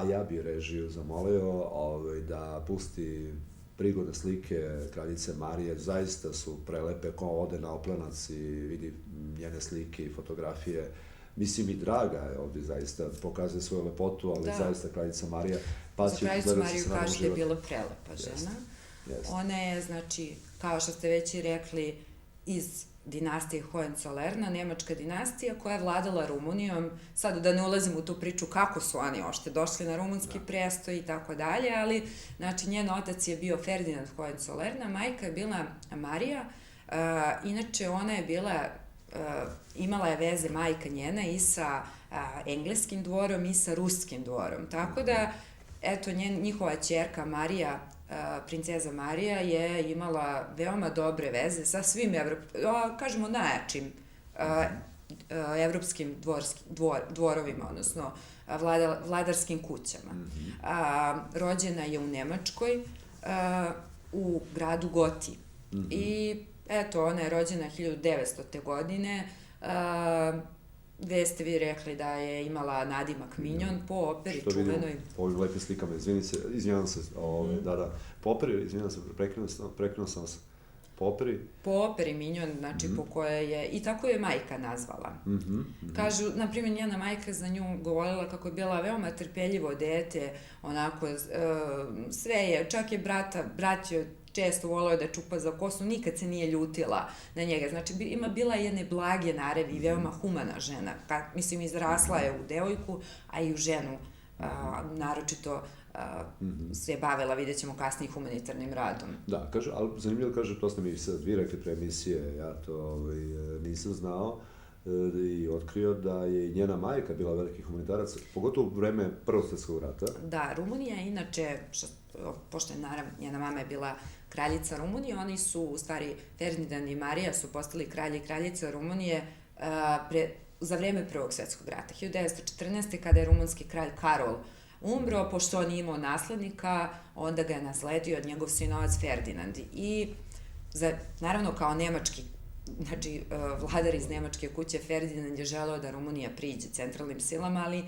ja bi režiju zamolio da pusti prigodne slike kraljice Marije, zaista su prelepe, ko ode na Oplenac i vidi njene slike i fotografije. Mislim i draga je ovdje zaista, pokazuje svoju lepotu, ali zaista kraljica Marija... Za kraljicu Mariju kaže da je bila prelepa žena. Ona je, znači, kao što ste već i rekli, iz dinastije Hohenzollern, nemačka dinastija koja je vladala Rumunijom. Sad da ne ulazim u tu priču kako su oni ošte došli na rumunski prestoj i tako dalje, ali znači njen otac je bio Ferdinand Hohenzollern, a majka je bila Marija. Inače ona je bila, imala je veze majka njena i sa engleskim dvorom i sa ruskim dvorom. Tako da, eto, njihova ćerka Marija, princeza Marija je imala veoma dobre veze sa svim, kažemo, najjačim evropskim dvorovima, odnosno vladarskim kućama. Rođena je u Nemačkoj, u gradu Goti. I eto, ona je rođena 1900. godine, gde ste vi rekli da je imala nadimak Mignon po operi čuvenoj. Što vidimo po ovim lepim slikama, izvinjam se, po operi, izvinjam se, prekinuo sam vas, po operi? Po operi Mignon, znači po kojoj je, i tako je majka nazvala. Kažu, na primjer, njena majka za nju govorila kako je bila veoma trpeljivo dete, onako, sve je, čak je brat joj često voleo da čupa za kosu, nikad se nije ljutila na njega. Znači, bila je jedne blage narevi i veoma humana žena. Mislim, izrasla je u devojku, a i u ženu, naročito se je bavila, vidjet ćemo kasnije, humanitarnim radom. Da, kaže, ali zanimljivo kaže, to ste mi sad vi rekli pre emisije, ja to nisam znao i otkrio da je njena majka bila veliki humanitarac, pogotovo u vreme Prvog svjetskog rata. Da, Rumunija inače, pošto je naravno, njena mama je bila kraljica Rumunije, oni su, u stvari, Ferdinand i Marija su postali kralj i kraljica Rumunije za vreme Prvog svjetskog rata. 1914. kada je rumunski kralj Karol umro, pošto on nije imao naslednika, onda ga je nasledio od njegov sinovac Ferdinand. I, naravno, kao nemački, znači, vladar iz nemačke kuće, Ferdinand je želeo da Rumunija priđe centralnim silama, ali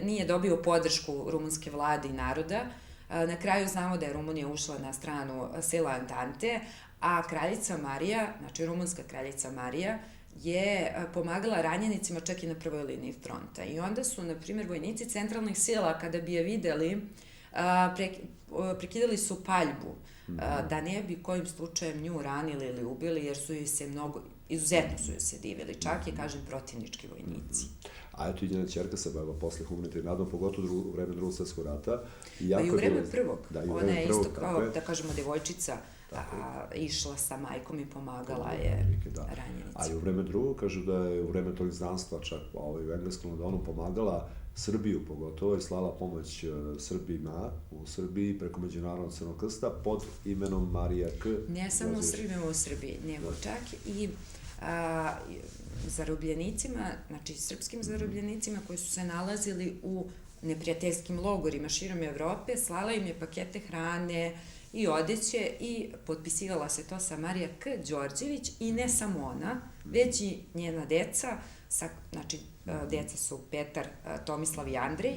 nije dobio podršku rumunske vlade i naroda. Na kraju znamo da je Rumunija ušla na stranu sila Antante, a kraljica Marija, znači rumunska kraljica Marija, je pomagala ranjenicima čak i na prvoj liniji fronta. I onda su, na primjer, vojnici centralnih sila, kada bi je videli, prekidali su paljbu, da ne bi kojim slučajem nju ranili ili ubili, jer su joj se izuzetno su joj se divili, čak i, kažem, protivnički vojnici. A eto i njena ćerka se bavila posle humanitarnim radom, pogotovo u vreme Drugog svjetskog rata. I u vreme prvog. Ona je isto kao, da kažemo, devojčica, išla sa majkom i pomagala je ranjenicima. A i u vreme drugog, kažu da je u vreme tog izgnanstva, čak u engleskom Londonu, pomagala Srbiju pogotovo i slala pomoć Srbima u Srbiji preko Međunarodnog Crvenog krsta pod imenom Marija K. Ne samo Srbima u Srbiji, nego čak i zarobljenicima, znači srpskim zarobljenicima koji su se nalazili u neprijateljskim logorima širom Evrope, slala im je pakete hrane i odeće i potpisivala se to sa Marija K. Đorđević i ne samo ona, već i njena deca, znači djeca su Petar, Tomislav i Andrej,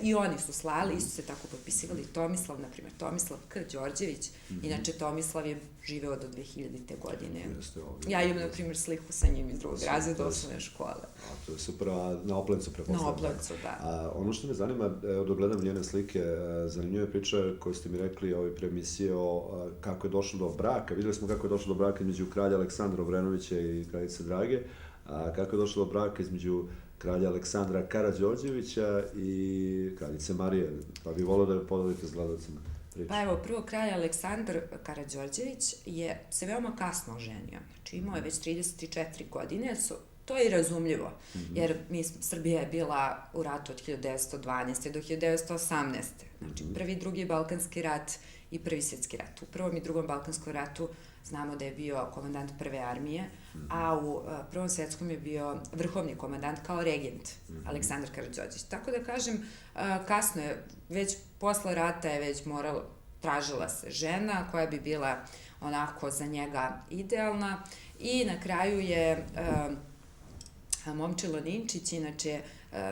i oni su slali, isto se tako potpisivali Tomislav, na primjer Tomislav K. Đorđević, inače Tomislav je živeo do 2000. godine. Ja imam, na primjer, sliku sa njim iz drugog razreda osnovne škole. To je super, a na Oplencu prepostavljam. Na Oplencu, da. A ono što me zanima, evo dok gledam njene slike, zanimljiva je priča koju ste mi rekli pre emisije o kako je došlo do braka. Videli smo kako je došlo do braka između kralja Aleksandra Obrenovića i kraljice Drage, a kako je došlo do braka između kralja Aleksandra Karađorđevića i kraljice Marije. Pa bih volio da je podelite s gledalcima priču. Pa evo, prvo kralj Aleksandar Karađorđević se veoma kasno oženio. Znači imao je već 34 godine, to je i razumljivo, jer Srbija je bila u ratu od 1912. do 1918. Znači prvi i drugi Balkanski rat i prvi svjetski rat. U prvom i drugom Balkanskom ratu znamo da je bio komandant prve armije, a u prvom svjetskom je bio vrhovni komandant kao regent Aleksandar Karađorđević. Tako da kažem, kasno je, već posle rata je već tražila se žena koja bi bila onako za njega idealna i na kraju je Momčilo Ninčić, inače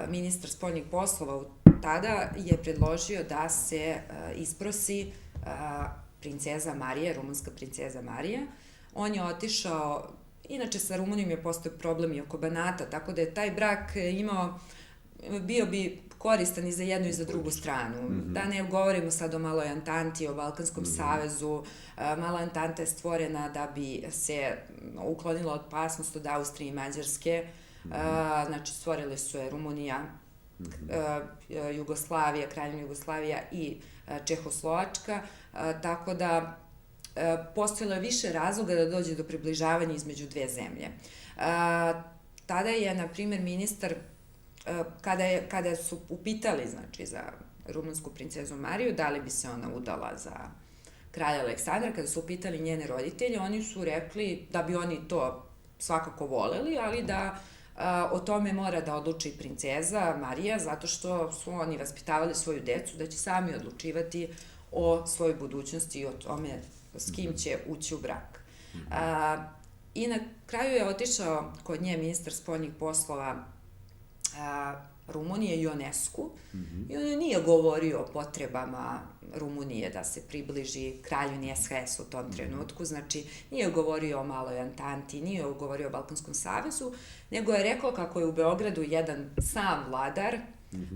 ministar spoljnih poslova tada, je predložio da se isprosi princeza Marija, rumunska princeza Marija. On je otišao, inače sa Rumunijom je postao problem i oko Banata, tako da je taj brak bio bi koristan i za jednu i za drugu stranu. Da ne govorimo sad o Maloj Antanti, o Balkanskom savezu. Mala Antanta je stvorena da bi se uklonila opasnost od Austrije i Mađarske. Znači, stvorili su je Rumunija, Jugoslavija, Kraljevina Jugoslavija i Čehoslovačka, tako da postojalo je više razloga da dođe do približavanja između dve zemlje. Tada je, na primjer, ministar, kada su upitali, znači, za rumunsku princezu Mariju, da li bi se ona udala za kralja Aleksandra, kada su upitali njene roditelje, oni su rekli da bi oni to svakako voleli, ali da o tome mora da odluči princeza Marija, zato što su oni vaspitavali svoju decu, da će sami odlučivati o svojoj budućnosti i o tome s kim će ući u brak. I na kraju je otišao kod nje ministar spoljnih poslova Rumunije, Ionescu, i on je nije govorio o potrebama Rumunije da se približi kraljevini SHS u tom trenutku, znači nije govorio o Maloj Antanti, nije govorio o Balkanskom savezu, nego je rekao kako je u Beogradu jedan sam vladar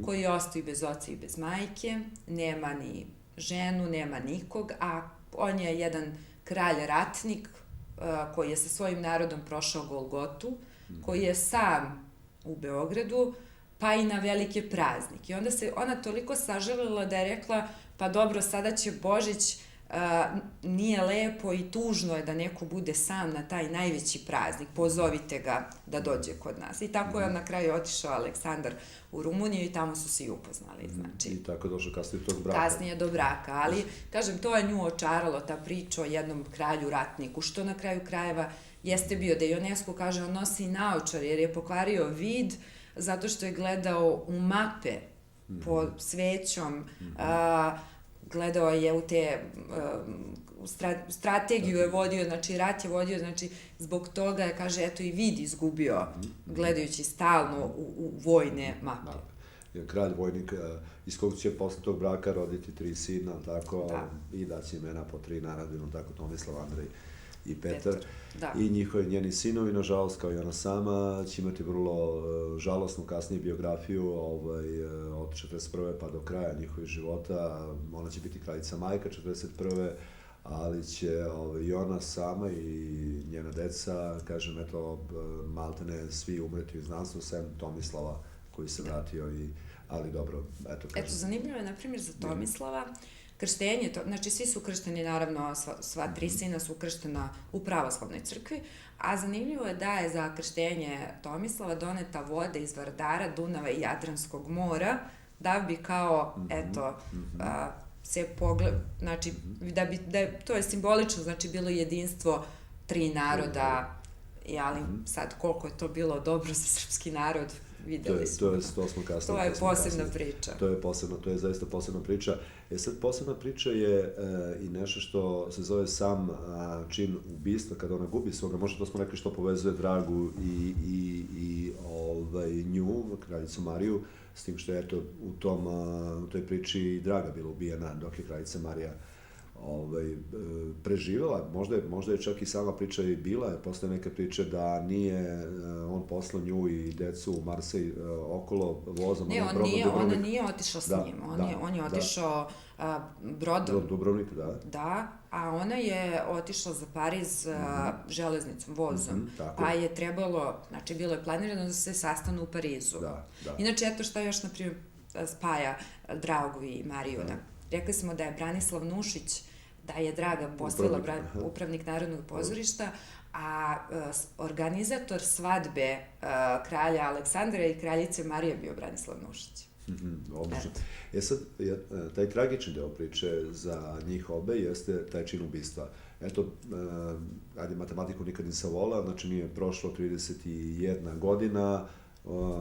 koji je ostao i bez oca i bez majke, nema ni ženu, nema nikog, a on je jedan kralj ratnik koji je sa svojim narodom prošao Golgotu, koji je sam u Beogradu, pa i na velike praznike. I onda se ona toliko sažalila da je rekla, pa dobro, sada će Božić, nije lepo i tužno je da neko bude sam na taj najveći praznik, pozovite ga da dođe kod nas. I tako je na kraju otišao Aleksandar u Rumuniju i tamo su se i upoznali, znači. I tako je došlo kasnije do braka. Kasnije do braka, ali, kažem, to je nju očaralo, ta priča o jednom kralju ratniku, što na kraju krajeva jeste bio da Ionescu kaže, on nosi naočar jer je pokvario vid, zato što je gledao u mape pod svećom, gledao je u te, strategiju je vodio, znači rat je vodio, znači zbog toga je, kaže, eto i vid izgubio, gledajući stalno u vojne mape. Kralj vojnik iz kog će posle tog braka roditi 3 sina, tako, i daći imena po 3 naradbeno, tako Tomislav, Andrej i Petar. I njeni sinovi, nažalost, kao i ona sama, će imati vrlo žalosnu kasniju biografiju od 41. pa do kraja njihovih života. Ona će biti kraljica majka 41. ali će i ona sama i njena deca, kažem, eto, maltene svi umreti u znanstvu, sem Tomislava koji se vratio, ali dobro, eto kažem. Eto, zanimljivo je, na primjer, za Tomislava, krštenje, znači svi su kršteni, naravno, sva 3 sina su krštena u pravoslavnoj crkvi, a zanimljivo je da je za krštenje Tomislava doneta voda iz Vardara, Dunava i Jadranskog mora, da bi kao, eto, se znači, to je simbolično, znači bilo jedinstvo 3 naroda, ali sad koliko je to bilo dobro za srpski narod, videli smo. To smo kasnije. To je posebna priča. To je zaista posebna priča. Sad, posebna priča je i nešto što se zove sam čin ubistva, kada ona gubi svoga, možda to smo rekli što povezuje Dragu i nju, kraljicu Mariju, s tim što je eto u toj priči Draga bila ubijena, dok je kraljica Marija preživjela, možda je čak i sama priča i bila, postoje neke priče da nije on poslao nju i decu u Marsej okolo vozom. Ne, ona nije otišla s njim, on je otišao brodom. Dubrovnik, da. Da, a ona je otišla za Pariz železnicom, vozom, pa je trebalo, znači bilo je planirano da se sastanu u Parizu. Da. Inače, eto šta još, na primjer, spaja Dragu i Mariju. Rekli smo da je Branislav Nušić, da je Draga postala upravnik Narodnog pozorišta, a organizator svadbe kralja Aleksandra i kraljice Marije bio Branislav Nušić. Odlično. Sad, taj tragični deo priče za njih obe jeste taj čin ubistva. Eto, ajde, matematiku nikad nisam volao, znači nije prošlo 31 godina,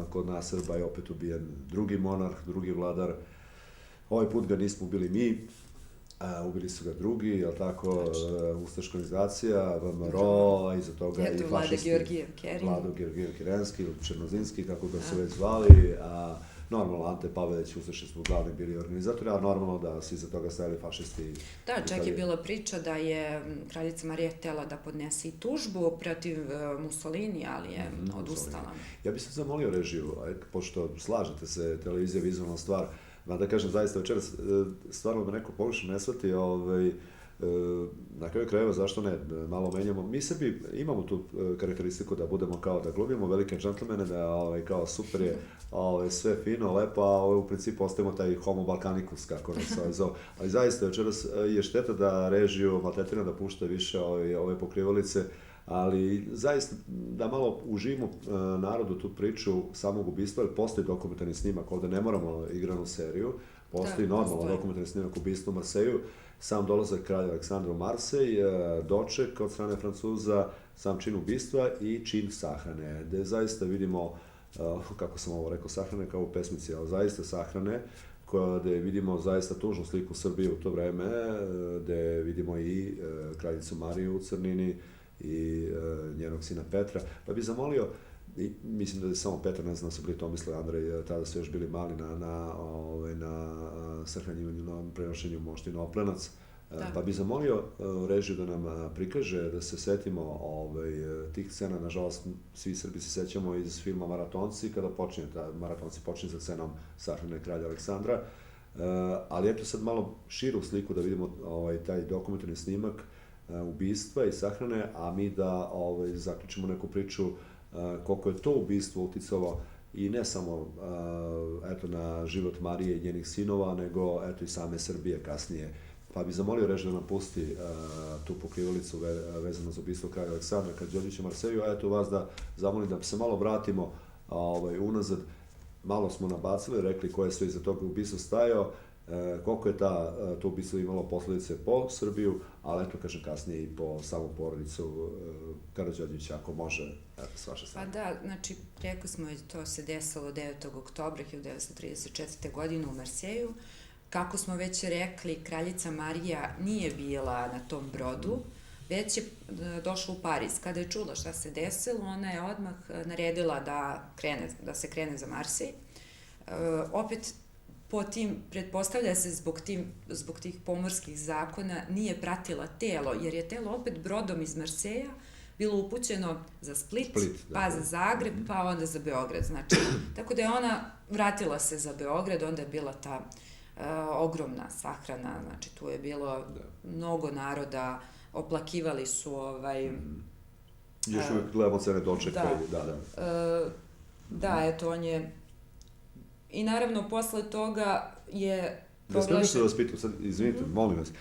kod nas Srba je opet ubijen drugi monarh, drugi vladar. Ovaj put ga nismo ubili mi, ubili su ga drugi, jel tako, ustaška organizacija, VMRO, a iza toga i fašisti. Vlado Georgijev Kerenski, ili Černozinski, kako ga su već zvali, normalno, Ante Pavelić, ustaše su glavni bili organizatori, a normalno da su iza toga stajali fašisti. Da, čak je bila priča da je kraljica Marija htjela da podnese i tužbu protiv Mussolini, ali je odustala. Ja bih se zamolio režiju, pošto slažete se, televizija je vizualna stvar, da kažem, zaista večeras, stvarno da neko pogrešno ne shvati, na kraju krajeva, zašto ne, malo menjamo. Mi Srbi imamo tu karakteristiku da budemo kao da glumimo velike džentlmene, da kao super je, sve fino, lepo, a u principu ostajemo taj homo balkanikus, kako nas zove. Ali zaista večeras je šteta da režiju maltretira da pušta više ove pokrivalice, ali zaista da malo uživimo narodu tu priču samog ubistva, jer postoji dokumentarni snimak, ovde ne moramo igranu seriju, postoji normalno dokumentarni snimak ubistva u Marseju, sam dolazak kralja Aleksandra u Marsej, doček od strane Francuza, sam čin ubistva i čin sahrane, gde zaista vidimo, kako sam ovo rekao, sahrane kao u pesmici, ali zaista sahrane, gde vidimo zaista tužnu sliku Srbije u to vreme, gde vidimo i kraljicu Mariju u crnini, i njenog sina Petra, pa bih zamolio, mislim da je samo Petar, ne znam da su bili Tomisla i Andrej, tada su još bili mali na sahranjivanju, na prenošenju moštine Oplenac, pa bih zamolio režiju da nam prikaže, da se setimo tih scena, nažalost svi Srbi se sećamo iz filma Maratonci, kada Maratonci počinje sa scenom sahrane kralja Aleksandra, ali eto sad malo širu sliku da vidimo taj dokumentarni snimak ubistva i sahrane, a mi da zaključimo neku priču koliko je to ubistvo uticalo i ne samo na život Marije i njenih sinova, nego i same Srbije kasnije. Pa bih zamolio režiju da nam pusti tu pokrivalicu vezano za ubistvo kralja Aleksandra Karađorđevića u Marseju, a eto vas da zamolim da se malo vratimo unazad. Malo smo nabacili, rekli ko je sve iza toga ubistva stajao, koliko je to ubistvo imalo posledice po Srbiju, ali eto, kažem, kasnije i po samu porodicu Karađorđevića, ako može, s vaše strane. Pa da, znači, rekli smo, to se desilo 9. oktobra 1934. godine u Marseju. Kako smo već rekli, kraljica Marija nije bila na tom brodu, već je došla u Pariz. Kada je čula šta se desilo, ona je odmah naredila da se krene za Marsej. Opet, pretpostavlja se zbog tih pomorskih zakona nije pratila telo, jer je telo opet brodom iz Marseja bilo upućeno za Split, pa za Zagreb, pa onda za Beograd. Znači, tako da je ona vratila se za Beograd, onda je bila ta ogromna sahrana, znači tu je bilo mnogo naroda, oplakivali su Još uvijek gledamo cene dočeka. Da, eto, on je... I naravno, posle toga je proglašen... Da, sve vas pitam, sad, izvinite, molim vas,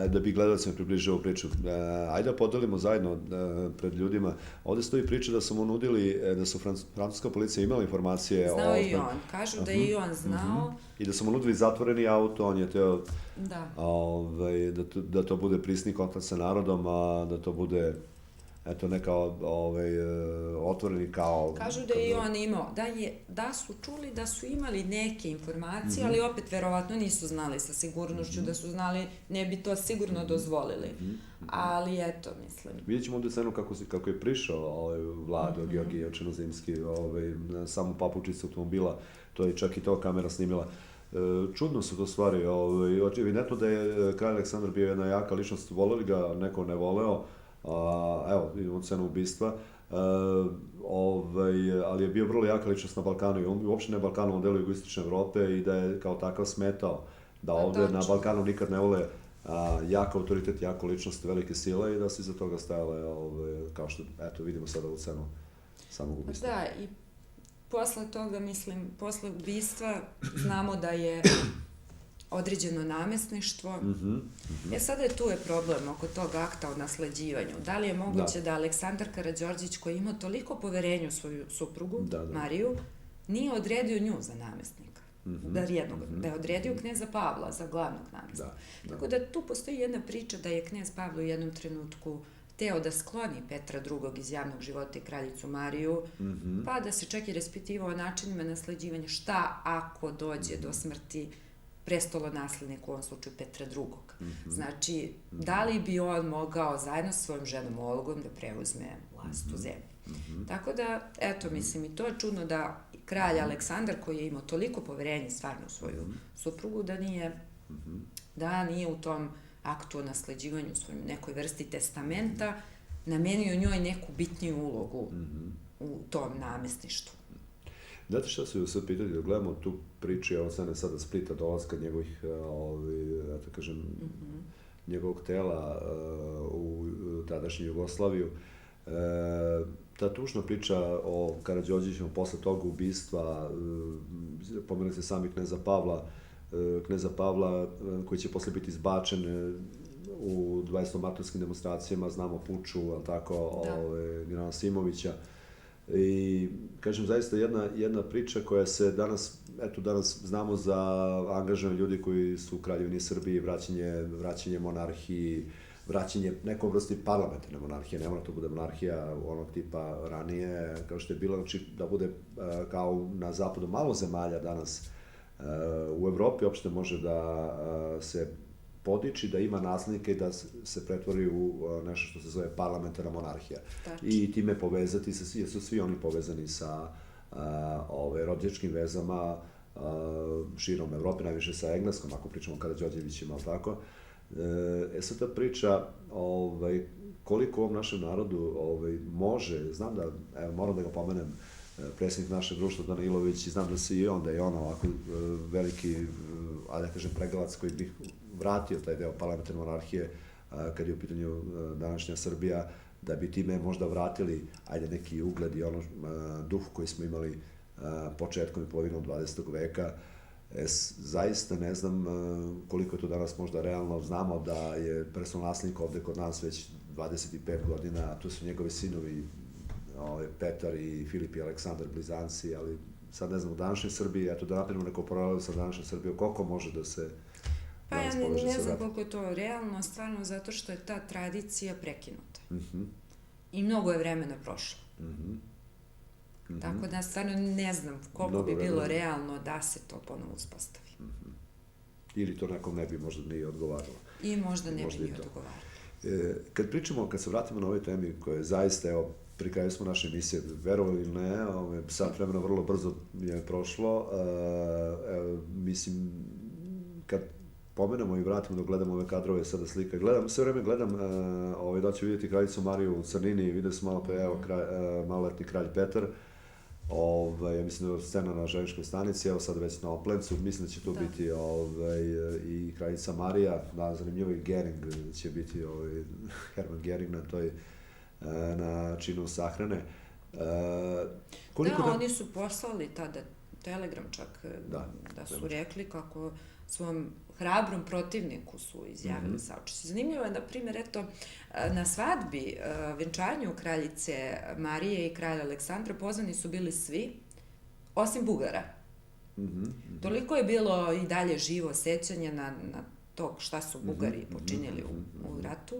da bi gledalcima približio ovu priču. Ajde da podelimo zajedno pred ljudima. Ovde stoji priča da su mu nudili, da su francuska policija imala informacije o... Znao i on. Kažu da je i on znao. I da su mu nudili zatvoreni auto, on je teo da to bude prisni kontakt sa narodom, a da to bude eto, neka otvoreni kao... Kažu da je i on imao, da su čuli da su imali neke informacije, ali opet verovatno nisu znali sa sigurnošću, da su znali, ne bi to sigurno dozvolili. Ali eto, mislim. Vidjet ćemo onda scenu kako je prišao Vlado Georgije Černozemski na samu papučicu automobila, to je čak i to kamera snimila. Čudno su to stvari, evidentno da je kralj Aleksandar bio jedna jaka ličnost, voleli ga, neko ne voleo, evo, imamo scenu ubistva, ali je bio vrlo jaka ličnost na Balkanu i on uopšte na Balkanu, on deluje jugoistočne Evrope i da je kao takav smetao, da ovde na Balkanu nikad ne vole jak autoritet, jako ličnost, velike sile i da se iza toga stajale, kao što, eto, vidimo sada ovu scenu samog ubistva. Da, i posle toga, mislim, posle ubistva znamo da je određeno namestništvo. Sada je tu problem oko tog akta o nasleđivanju. Da li je moguće da Aleksandar Karađorđević, koji ima toliko poverenja u svoju suprugu, Mariju, nije odredio nju za namestnika? Da je odredio kneza Pavla za glavnog namestnika. Tako da tu postoji jedna priča da je knez Pavle u jednom trenutku hteo da skloni Petra II. Iz javnog života i kraljicu Mariju, pa da se čak i raspitivao o načinima nasleđivanja, šta ako dođe do smrti prestolonaslednika, u ovom slučaju Petra II. Znači, da li bi on mogao zajedno sa svojom ženom Olgom da preuzme vlast u zemlji. Tako da, eto, mislim, i to je čudno da kralj Aleksandar, koji je imao toliko poverenja stvarno u svoju suprugu, da nije u tom aktu o nasleđivanju, svojoj nekoj vrsti testamenta, namenio njoj neku bitniju ulogu u tom namestništvu. Znate šta su sad pitali, da gledamo tu priču, evo sad sada Splita, dolaska njegovih, da kažem, njegovog tela u tadašnju Jugoslaviju. Ta tužna priča o Karađorđevićima posle tog ubistva, pomenuli se sami kneza Pavla, koji će posle biti izbačen u 20. martovskim demonstracijama, znamo puču, ali tako, generala Simovića. I, kažem, zaista jedna priča koja se danas znamo za angažovanje ljudi koji su u Kraljevini Srbiji, vraćanje monarhiji, vraćanje nekog vrsti parlamentarne monarhije, ne mora to bude monarhija onog tipa ranije, kao što je bilo, znači da bude kao na zapadu malo zemalja danas u Evropi uopšte može da se podiči, da ima naslednike i da se pretvori u nešto što se zove parlamentarna monarhija. I time povezati se, jer su svi oni povezani sa rođačkim vezama širom Evrope, najviše sa Engleskom, ako pričamo o Karađorđevićima, ali tako. Sad ta priča, koliko ovom našem narodu može, znam da, evo, moram da ga pomenem, predsjednik našeg društva Danilović, i znam da se i on, da je on ovako veliki, a da kažem, pregalac koji bih vratio taj deo parlamentarne monarhije kad je u pitanju današnja Srbija, da bi time možda vratili, ajde, neki ugled i ono duh koji smo imali početkom i polovinom 20. veka. Zaista ne znam koliko je to danas možda realno. Znamo da je prestolonaslednik ovde kod nas već 25 godina, a tu su njegovi sinovi Petar i Filip i Aleksandar, blizanci, ali sad ne znam, u današnjoj Srbiji, eto da napravimo neko paralelu sa današnjoj Srbijom, koliko može da se Pa ja ne znam koliko je to realno, stvarno zato što je ta tradicija prekinuta. I mnogo je vremena prošlo. Tako da stvarno ne znam koliko bi bilo realno da se to ponovo uspostavi. Ili to nekom ne bi možda nije odgovaralo. I možda ne bi nije odgovaralo. Kad se vratimo na ovoj temi koje zaista, evo, pri kraju smo naše emisije, verovali ili ne, sat vremena vrlo brzo je prošlo. Mislim, kad pomenemo i vratimo da gledamo ove kadrove sada slike, sve vreme gledam da ću vidjeti kraljicu Mariju u crnini, vidio sam malo pre, evo, maloletni kralj Petar, mislim da je scena na železničkoj stanici, evo sad već na Oplencu, mislim da će tu biti i kraljica Marija, zanimljivo i Gering će biti, Hermann Gering na činu sahrane. Oni su poslali tada telegram čak, da su rekli kako svom hrabrom protivniku su izjavili saučešće. Zanimljivo je, na primjer, eto, na svadbi, venčanju kraljice Marije i kralja Aleksandra pozvani su bili svi, osim Bugara. Toliko je bilo i dalje živo sećanje na to šta su Bugari počinili u ratu,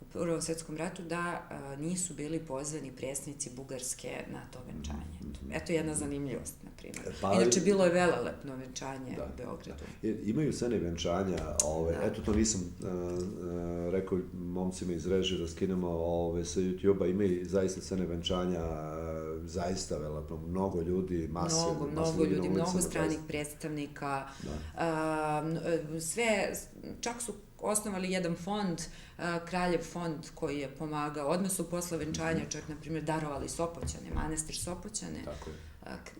u Prvom svjetskom ratu, da nisu bili pozvani predsjednici Bugarske na to venčanje. Eto jedna zanimljivost, na primjer. Inače, bilo je velelepno venčanje u Beogradu. Imaju scene venčanja, eto to nisam rekao momcima iz režije da skinemo sa YouTube-a, imaju zaista scene venčanja, zaista velelepno, mnogo ljudi, Mnogo ljudi, mnogo stranih predstavnika, sve, čak su osnovali jedan fond, Kraljev fond, koji je pomagao, odmah su posle venčanja čak, na primjer, darovali Sopoćane, manastir Sopoćane,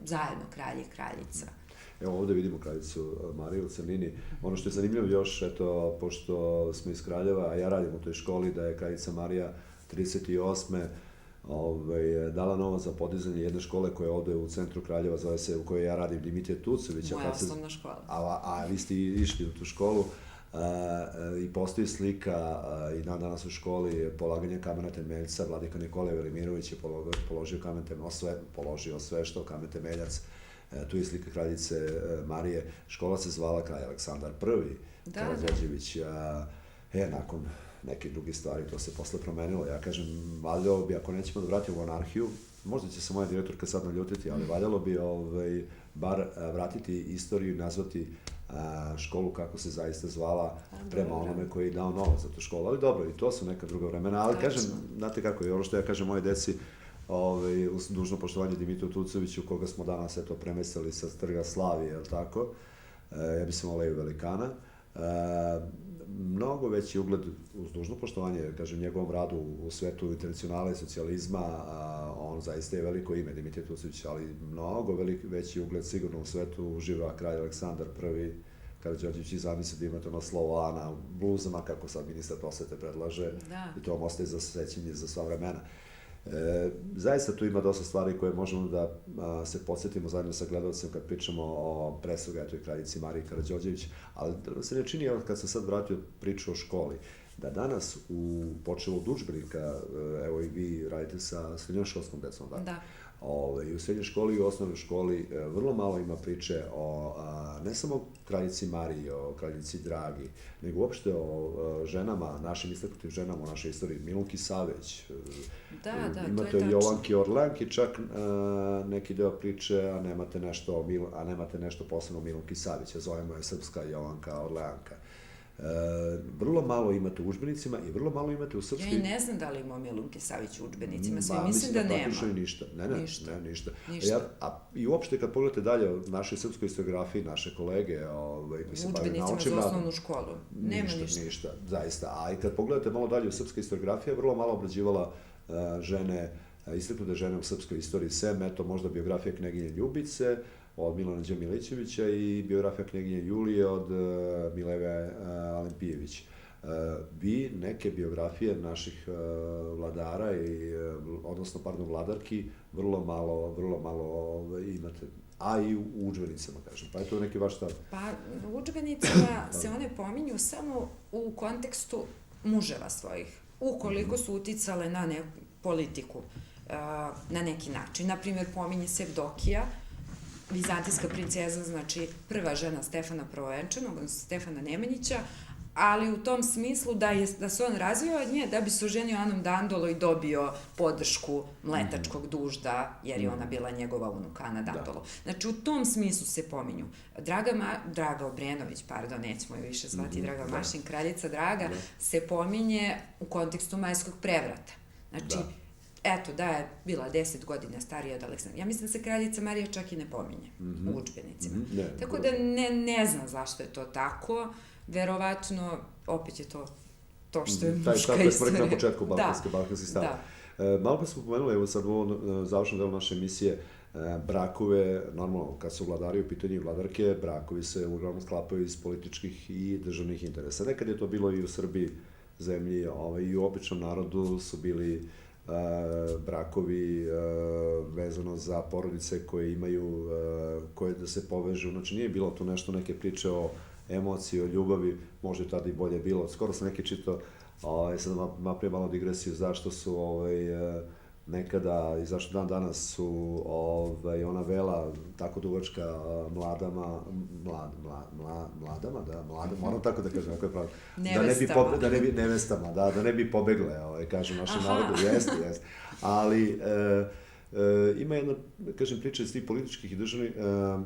zajedno kralj i kraljica. Evo ovde vidimo kraljicu Mariju u crnini. Ono što je zanimljivo još, eto, pošto smo iz Kraljeva, a ja radim u toj školi, da je kraljica Marija 38. Dala novac za podizanje jedne škole koja je ovde u centru Kraljeva, zove se, u kojoj ja radim, Dimitrije Tucović. Moja osnovna škola. A vi ste išli u tu školu i postoji slika i dan danas u školi polaganja kamena temeljca. Vladika Nikolaj Velimirović je položio sve što kamen temeljac. Tu je slika kraljice Marije. Škola se zvala Kralj Aleksandar I. Karađorđević. Nakon neke druge stvari, to se posle promenilo. Ja kažem, valjalo bi, ako nećemo da vratimo u anarhiju, možda će se moja direktorka sad naljutiti, ali valjalo bi bar vratiti istoriju i nazvati školu kako se zaista zvala prema onome koji je dao novac za tu školu. Ali dobro, i to su neka druga vremena. Ali kažem, znate kako je, ono što ja kažem moje deci, uz dužno poštovanje Dimitriju Tucoviću, koga smo danas premestili sa Trga Slavije, je li tako? Ja bi se moleo velikana. Mnogo veći ugled, uz dužno poštovanje, kažem, njegovom radu u svetu internacionale, socijalizma, on zaista je veliko ime, Dimitrije Tucović, ali mnogo veći ugled sigurno u svetu uživa kralj Aleksandar I. Karađorđević, i zamisli da imate ono slovo A na bluzama, kako sad ministar prosvete predlaže, i to vam ostaje za sećanje za sva vremena. Zaista tu ima dosta stvari koje možemo da se podsjetimo zajedno sa gledalcem kad pričamo o preslogatoj kraljici Mariji Karađorđević, ali se ne čini, kad sam sad vratio priču o školi, da danas počelo od udžbenika, evo i vi radite sa srednjoškolskom decom, da? I u srednjoj školi i u osnovnoj školi vrlo malo ima priče o ne samo kraljici Mariji, o kraljici Dragi, nego uopšte o ženama, našim istaknutim ženama u našoj istoriji, Milunki Savić. Imate o Jovanki Orleanki čak neki deo priče, a nemate nešto posebno o Milunki Savić, a zovemo je srpska Jovanka Orleanka. Vrlo malo imate u udžbenicima i vrlo malo imate u srpskoj... Ja i ne znam da li ima Milunke Savić u udžbenicima, sve mislim da nema. Praktično i ništa. Ništa. I uopšte kad pogledate dalje o našoj srpskoj historiografiji, naše kolege koji se bavaju naučnim radom... Udžbenicima za osnovnu školu. Nema ništa. Zaista. A i kad pogledate malo dalje u srpskoj historiografiji, vrlo malo obrađivala žene, istaknute žene u srpskoj istoriji, sem, eto, možda biografija knjeginje Ljubice, od Milana Đemilićevića i biografija knjeginje Julije od Mileve Alempijević. Vi neke biografije naših vladara, odnosno, vladarki, vrlo malo imate, a i u udžbenicama, kažem. Pa je to neki vaš stav? Pa, u udžbenicima se one pominju samo u kontekstu muževa svojih, ukoliko su uticale na politiku na neki način. Naprimjer, pominje se Evdokija, vizantijska princeza, znači prva žena Stefana Prvovenčanog, Stefana Nemanjića, ali u tom smislu da se on razvio od nje da bi se oženio Anom Dandolo i dobio podršku mletačkog dužda, jer je ona bila njegova unuka, Ana Dandolo. Znači, u tom smislu se pominju. Draga Obrenović, nećemo je više zvati Draga Mašin, kraljica Draga, se pominje u kontekstu majskog prevrata. Znači, eto, da je bila 10 godina starija od Aleksandra. Ja mislim da se kraljica Marija čak i ne pominje u udžbenicima. Tako da ne znam zašto je to tako. Verovatno, opet je to što je muška istorija. Taj smo rekli na početku balkanski stav. Malo pa smo pomenuli, evo sad u ovom završnom delu naše emisije, brakove, normalno, kad su vladari u pitanju i vladarke, brakovi se uglavnom sklapaju iz političkih i državnih interesa. Nekad je to bilo i u Srbiji, zemlji, i u običnom narodu su bili brakovi vezano za porodice koje imaju, koje da se povežu. Znači, nije bilo tu nešto, neke priče o emociji, o ljubavi, možda je tada i bolje bilo. Skoro sam neki čitao, sad napravim malo digresiju, zašto su nekada, i zašto dan danas su ona vela tako dugačka mladama, moram tako da kažem, ako je pravo. Nevestama. Nevestama, da ne bi pobegle, kažu našem narodu, jeste. Ali ima jedna, kažem, priča iz tih političkih i državnih,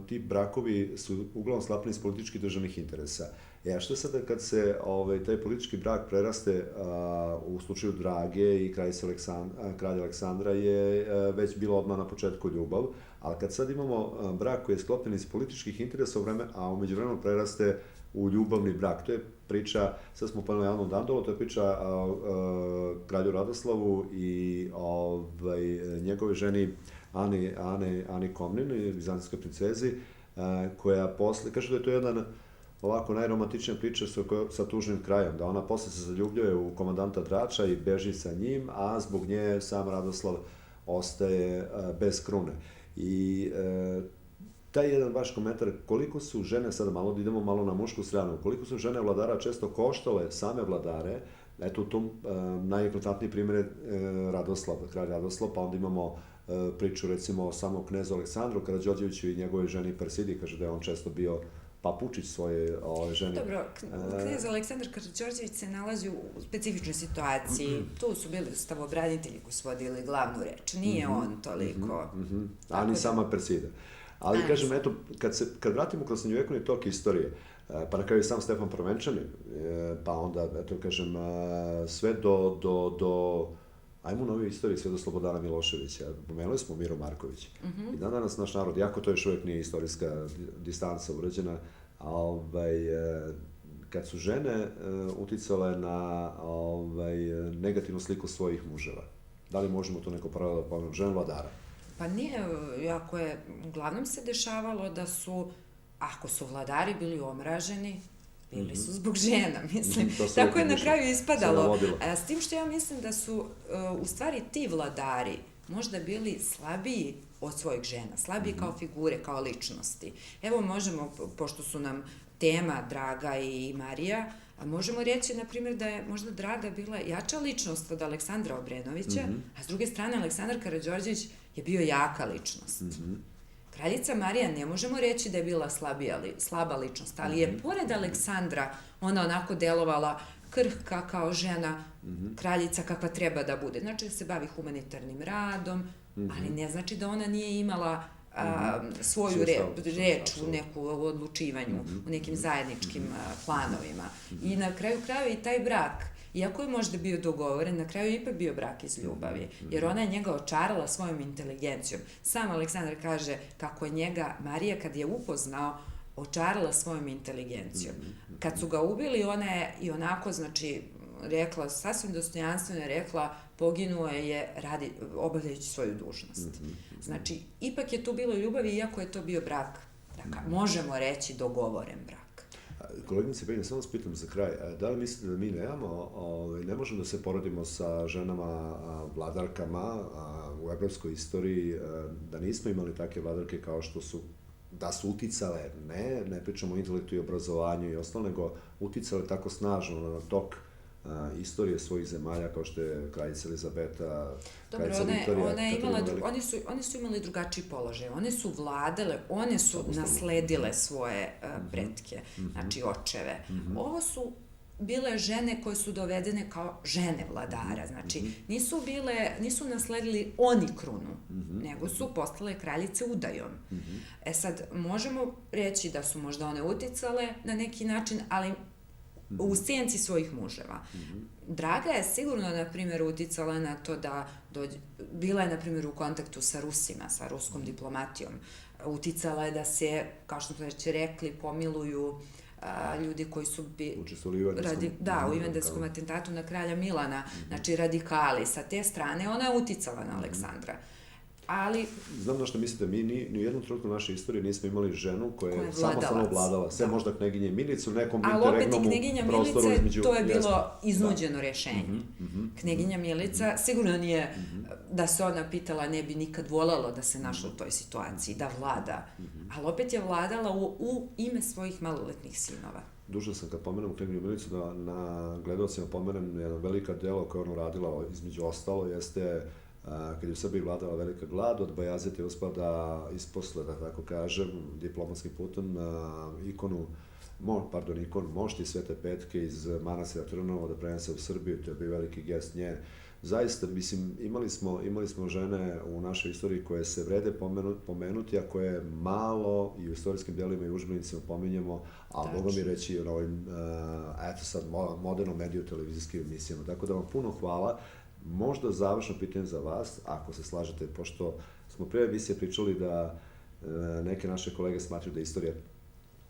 ti brakovi su uglavnom sklapani iz političkih državnih interesa. A što sada kad se taj politički brak preraste u slučaju Drage i kralja Aleksandra je već bilo odmah na početku ljubav, ali kad sad imamo brak koji je sklopljen iz političkih interesa a u međuvremenu preraste u ljubavni brak. To je priča, sad smo pomenuli Anu Dandolo, to je priča kralju Radoslavu i njegove ženi Ani Komnin, vizantijskoj princezi, koja posle, kaže da je to jedan ovako najromantičnija priča sa tužnim krajem, da ona posle se zaljubljuje u komandanta Drača i beži sa njim, a zbog nje sam Radoslav ostaje bez krune. I taj jedan vaš komentar, koliko su žene, sada malo idemo malo na mušku stranu, koliko su žene vladara često koštale same vladare, eto u tom najeklatantniji primjer je kralj Radoslav, pa onda imamo priču recimo o samom knezu Aleksandru Karađorđeviću i njegove ženi Persidi, kaže da je on često bio papučić svoje žene. Dobro, knez Aleksandar Karađorđević se nalazi u specifičnoj situaciji. Tu su bili stavobranitelji koji su vodili glavnu reč. Nije on toliko. A ni sama Persida. Ali kažem, eto, kad vratimo kroz srednjovekovni tok istorije, pa na kraju i sam Stefan Prvenčanin, pa onda, eto kažem, sve do ajmo u novoj istoriji, sve do Slobodana Miloševića. Pomenuli smo Miro Marković. I danas naš narod, jako to još uvijek nije istorijska distanca urađena, kad su žene uticale na negativnu sliku svojih muževa. Da li možemo to neko paralel da pomenemo? Žena vladara. Pa nije, ako je, uglavnom se dešavalo da su, ako su vladari bili omraženi, bili su zbog žena, mislim. Tako je na kraju ispadalo. S tim što ja mislim da su, u stvari, ti vladari možda bili slabiji od svojih žena, slabiji kao figure, kao ličnosti. Evo možemo, pošto su nam tema Draga i Marija, možemo reći, na primjer, da je možda Draga bila jača ličnost od Aleksandra Obrenovića, a s druge strane Aleksandar Karađorđević je bio jaka ličnost. Kraljica Marija ne možemo reći da je bila slaba ličnost, ali je pored Aleksandra ona onako delovala krhka kao žena, kraljica kakva treba da bude. Znači da se bavi humanitarnim radom, ali ne znači da ona nije imala svoju reč u neku odlučivanju, u nekim zajedničkim planovima. I na kraju krajeva i taj brak, iako je možda bio dogovoren, na kraju ipak bio brak iz ljubavi, jer ona je njega očarala svojom inteligencijom. Sam Aleksandar kaže kako je njega Marija, kad je upoznao, očarala svojom inteligencijom. Kad su ga ubili, ona je i onako, znači, rekla, sasvim dostojanstveno je rekla, poginuo je obavljajući svoju dužnost. Znači, ipak je tu bilo ljubavi, iako je to bio brak, dakle, možemo reći dogovoren brak. Koleginice Penja, samo vas pitam za kraj, da li mislite da mi ne možemo da se porodimo sa ženama vladarkama u evropskoj istoriji, da nismo imali takve vladarke kao što su, da su uticale, ne pričamo o intelektu i obrazovanju i ostalo, nego uticale tako snažno na tok istorije svojih zemalja, kao što je kraljica Elizabeta, kraljica Viktorija. Oni su imali drugačiji položaj, one su vladale, one su nasledile svoje pretke, znači očeve. Ovo su bile žene koje su dovedene kao žene vladara, znači nisu nasledili oni krunu, nego su postale kraljice udajom. E sad, možemo reći da su možda one uticale na neki način, ali u senci svojih muževa. Draga je sigurno, na primjer, uticala na to da bila je, na primjer, u kontaktu sa Rusima, sa ruskom diplomatijom. Uticala je da se, kao što smo već rekli, pomiluju ljudi koji su u Ivandenskom atentatu na kralja Milana, znači radikali. Sa te strane ona je uticala na Aleksandra. Ali... Znam na što mislite, mi ni u jednom trenutku naše istorije nismo imali ženu koja je samostalno vladala. Sve možda kneginje Milicu u nekom interregnumu prostoru između... To je bilo iznuđeno rješenje. Kneginja Milica sigurno nije da se ona pitala, ne bi nikad voljela da se našla u toj situaciji, da vlada. Ali opet je vladala u ime svojih maloletnih sinova. Dužan sam kad pomenem kneginju Milicu da na gledalcima pomenem jedno velika delo koje ona uradila, između ostalo, jeste kad je u Srbiji vladala velika glad, od Bajazeta je uspao da isposle, da tako kažem, diplomatskim putem ikonu mošti Svete Petke iz manastira Trnovo da prenese u Srbiju, to je bio veliki gest nje. Zaista, mislim, imali smo žene u našoj istoriji koje se vrede pomenuti, a koje malo i u istorijskim delima i udžbenicima pominjemo, a Boga mi reći na ovim, eto sad, modernom mediju televizijskim emisijama. Tako da vam puno hvala. Možda završno pitanje za vas, ako se slažete, pošto smo pre emisije pričali da neke naše kolege smatruju da istorija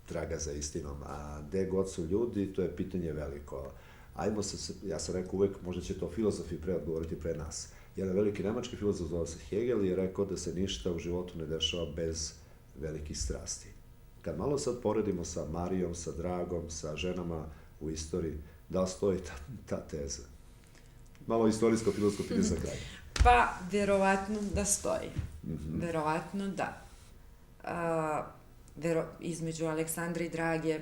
traga za istinom, a gde god su ljudi, to je pitanje veliko. Ajmo se, ja sam rekao uvek, možda će to filozofi odgovoriti pre nas. Jedan veliki nemački filozof zove se Hegel je rekao da se ništa u životu ne dešava bez velikih strasti. Kad malo sad poredimo sa Marijom, sa Dragom, sa ženama u istoriji, da li stoji ta teza? Malo istorijsko filozofsko pitanje za kraj. Pa, verovatno da stoji. Verovatno da. Između Aleksandra i Drage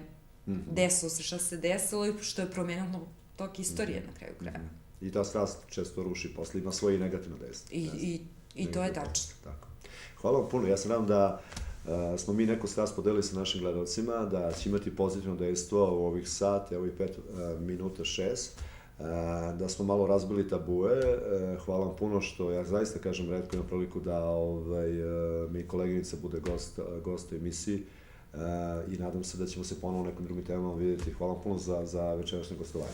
desilo se šta se desilo i što je promenilo tok istorije na kraju kraja. I ta strast često ruši posle, ima svoje negativno dejstvo. I to je tačno. Tako. Hvala vam puno. Ja se nadam da smo mi neku strast podelili sa našim gledalcima, da će imati pozitivno dejstvo u ovih sat, evo i 5 minuta 6, da smo malo razbili tabue. Hvala vam puno što, ja zaista kažem, retko imam priliku da mi koleginica bude gost u emisiji i nadam se da ćemo se ponovo nekim drugim temama vidjeti. Hvala vam puno za večerašnje gostovanje.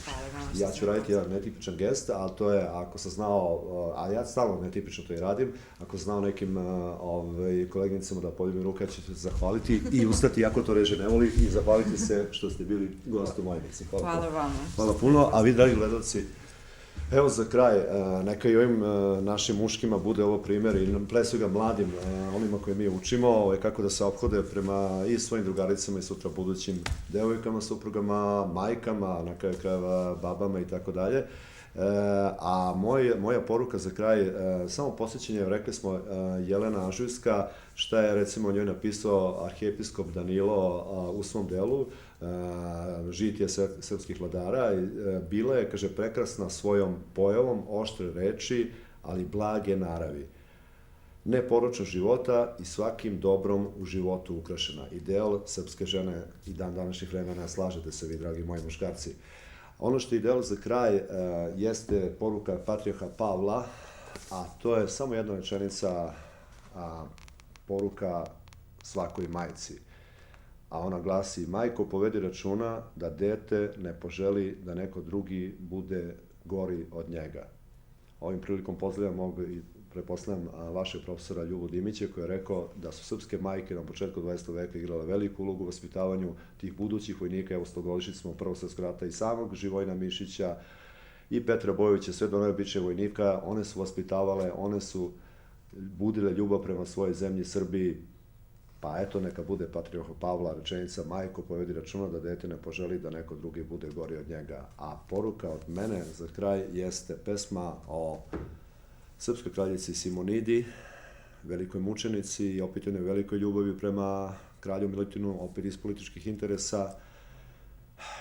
Ja ću raditi jedan netipičan gest, ali to je, ako sam znao, a ja stalno netipično to i radim, ako sam znao nekim koleginicama da poljubim ruke, ja ću se zahvaliti i ustati, ako to reže ne voli, i zahvaliti se što ste bili gost u mojoj emisiji. Hvala vama. Hvala puno, a vi, dragi gledalci, evo za kraj, neka i ovim našim muškima bude ovo primjer i pre svega mladim, onima koje mi učimo, kako da se ophode prema i svojim drugaricama i sutra budućim devojkama, suprugama, majkama, na kraju krajeva babama i tako dalje. A moja poruka za kraj, samo posjećenje, rekli smo Jelena Ažujska, šta je recimo o njoj napisao arhijepiskop Danilo u svom delu, Žitije srpskih vladara. Bila je, kaže, prekrasna svojom pojavom, oštre reči, ali blage naravi. Neporočna života i svakim dobrom u životu ukrašena. Ideal srpske žene i dan današnjih vremena, slažete se vi, dragi moji muškarci. Ono što je ideal za kraj jeste poruka patrijarha Pavla, a to je samo jedna rečenica, poruka svakoj majci. A ona glasi: majko, povedi računa da dete ne poželi da neko drugi bude gori od njega. Ovim prilikom pozdravljam mog i pretpostavljam vašeg profesora Ljubu Dimića, koji je rekao da su srpske majke na početku 20. veka igrale veliku ulogu u vaspitavanju tih budućih vojnika. Evo, stogodišnjici smo Prvog svetskog rata i samog Živojina Mišića i Petra Bojovića, sve do najobičnijeg vojnika. One su vaspitavale, one su budile ljubav prema svojoj zemlji Srbiji. Pa eto, neka bude patrijarha Pavla rečenica: majko, povedi računa da dete ne poželi da neko drugi bude gori od njega. A poruka od mene za kraj jeste pesma o srpskoj kraljici Simonidi, velikoj mučenici i opitanoj velikoj ljubavi prema kralju Milutinu, opet iz političkih interesa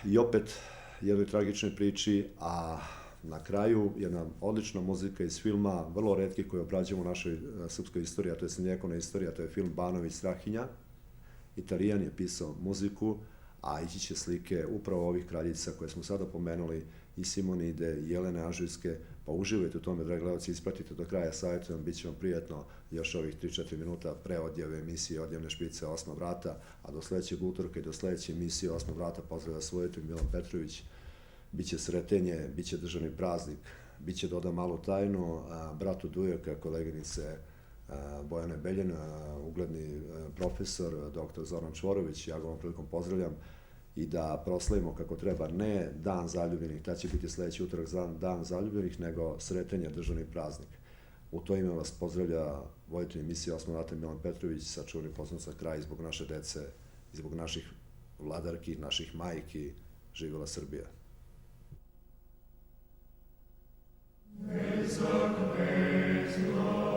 i opet jednoj tragičnoj priči, a na kraju jedna odlična muzika iz filma, vrlo retki koji obrađujemo u našoj srpskoj istoriji, a to je srednjevekovna istorija, to je film Banović Strahinja. Italijan je pisao muziku, a ići će slike upravo ovih kraljica koje smo sada pomenuli, i Simonide, i Jelene Ažujske. Pa uživajte u tome, dragi gledalci, ispratite do kraja, savjetujem, bit će vam prijatno još ovih 3-4 minuta pre odjave emisije Odjavne špice 8 vrata, a do sledećeg utorka i do sledeće emisije 8 vrata pozdravlja svoj voditelj Milan Petrović. Biće sretenje, biće državni praznik, biće doda malu tajnu, bratu Dujaka, koleginice Bojane Beljen, ugledni profesor, dr. Zoran Čvorović, ja ga ovom prilikom pozdravljam, i da proslavimo kako treba, ne dan zaljubljenih, ta će biti sledeći utorak dan zaljubljenih, nego sretenje, državni praznik. U to ime vas pozdravlja voditelj emisije 8 vrata Milan Petrović, sačuvani pozdrav za kraj zbog naše dece, zbog naših vladarki, naših majki. Živjela Srbija! Vezak, vezak.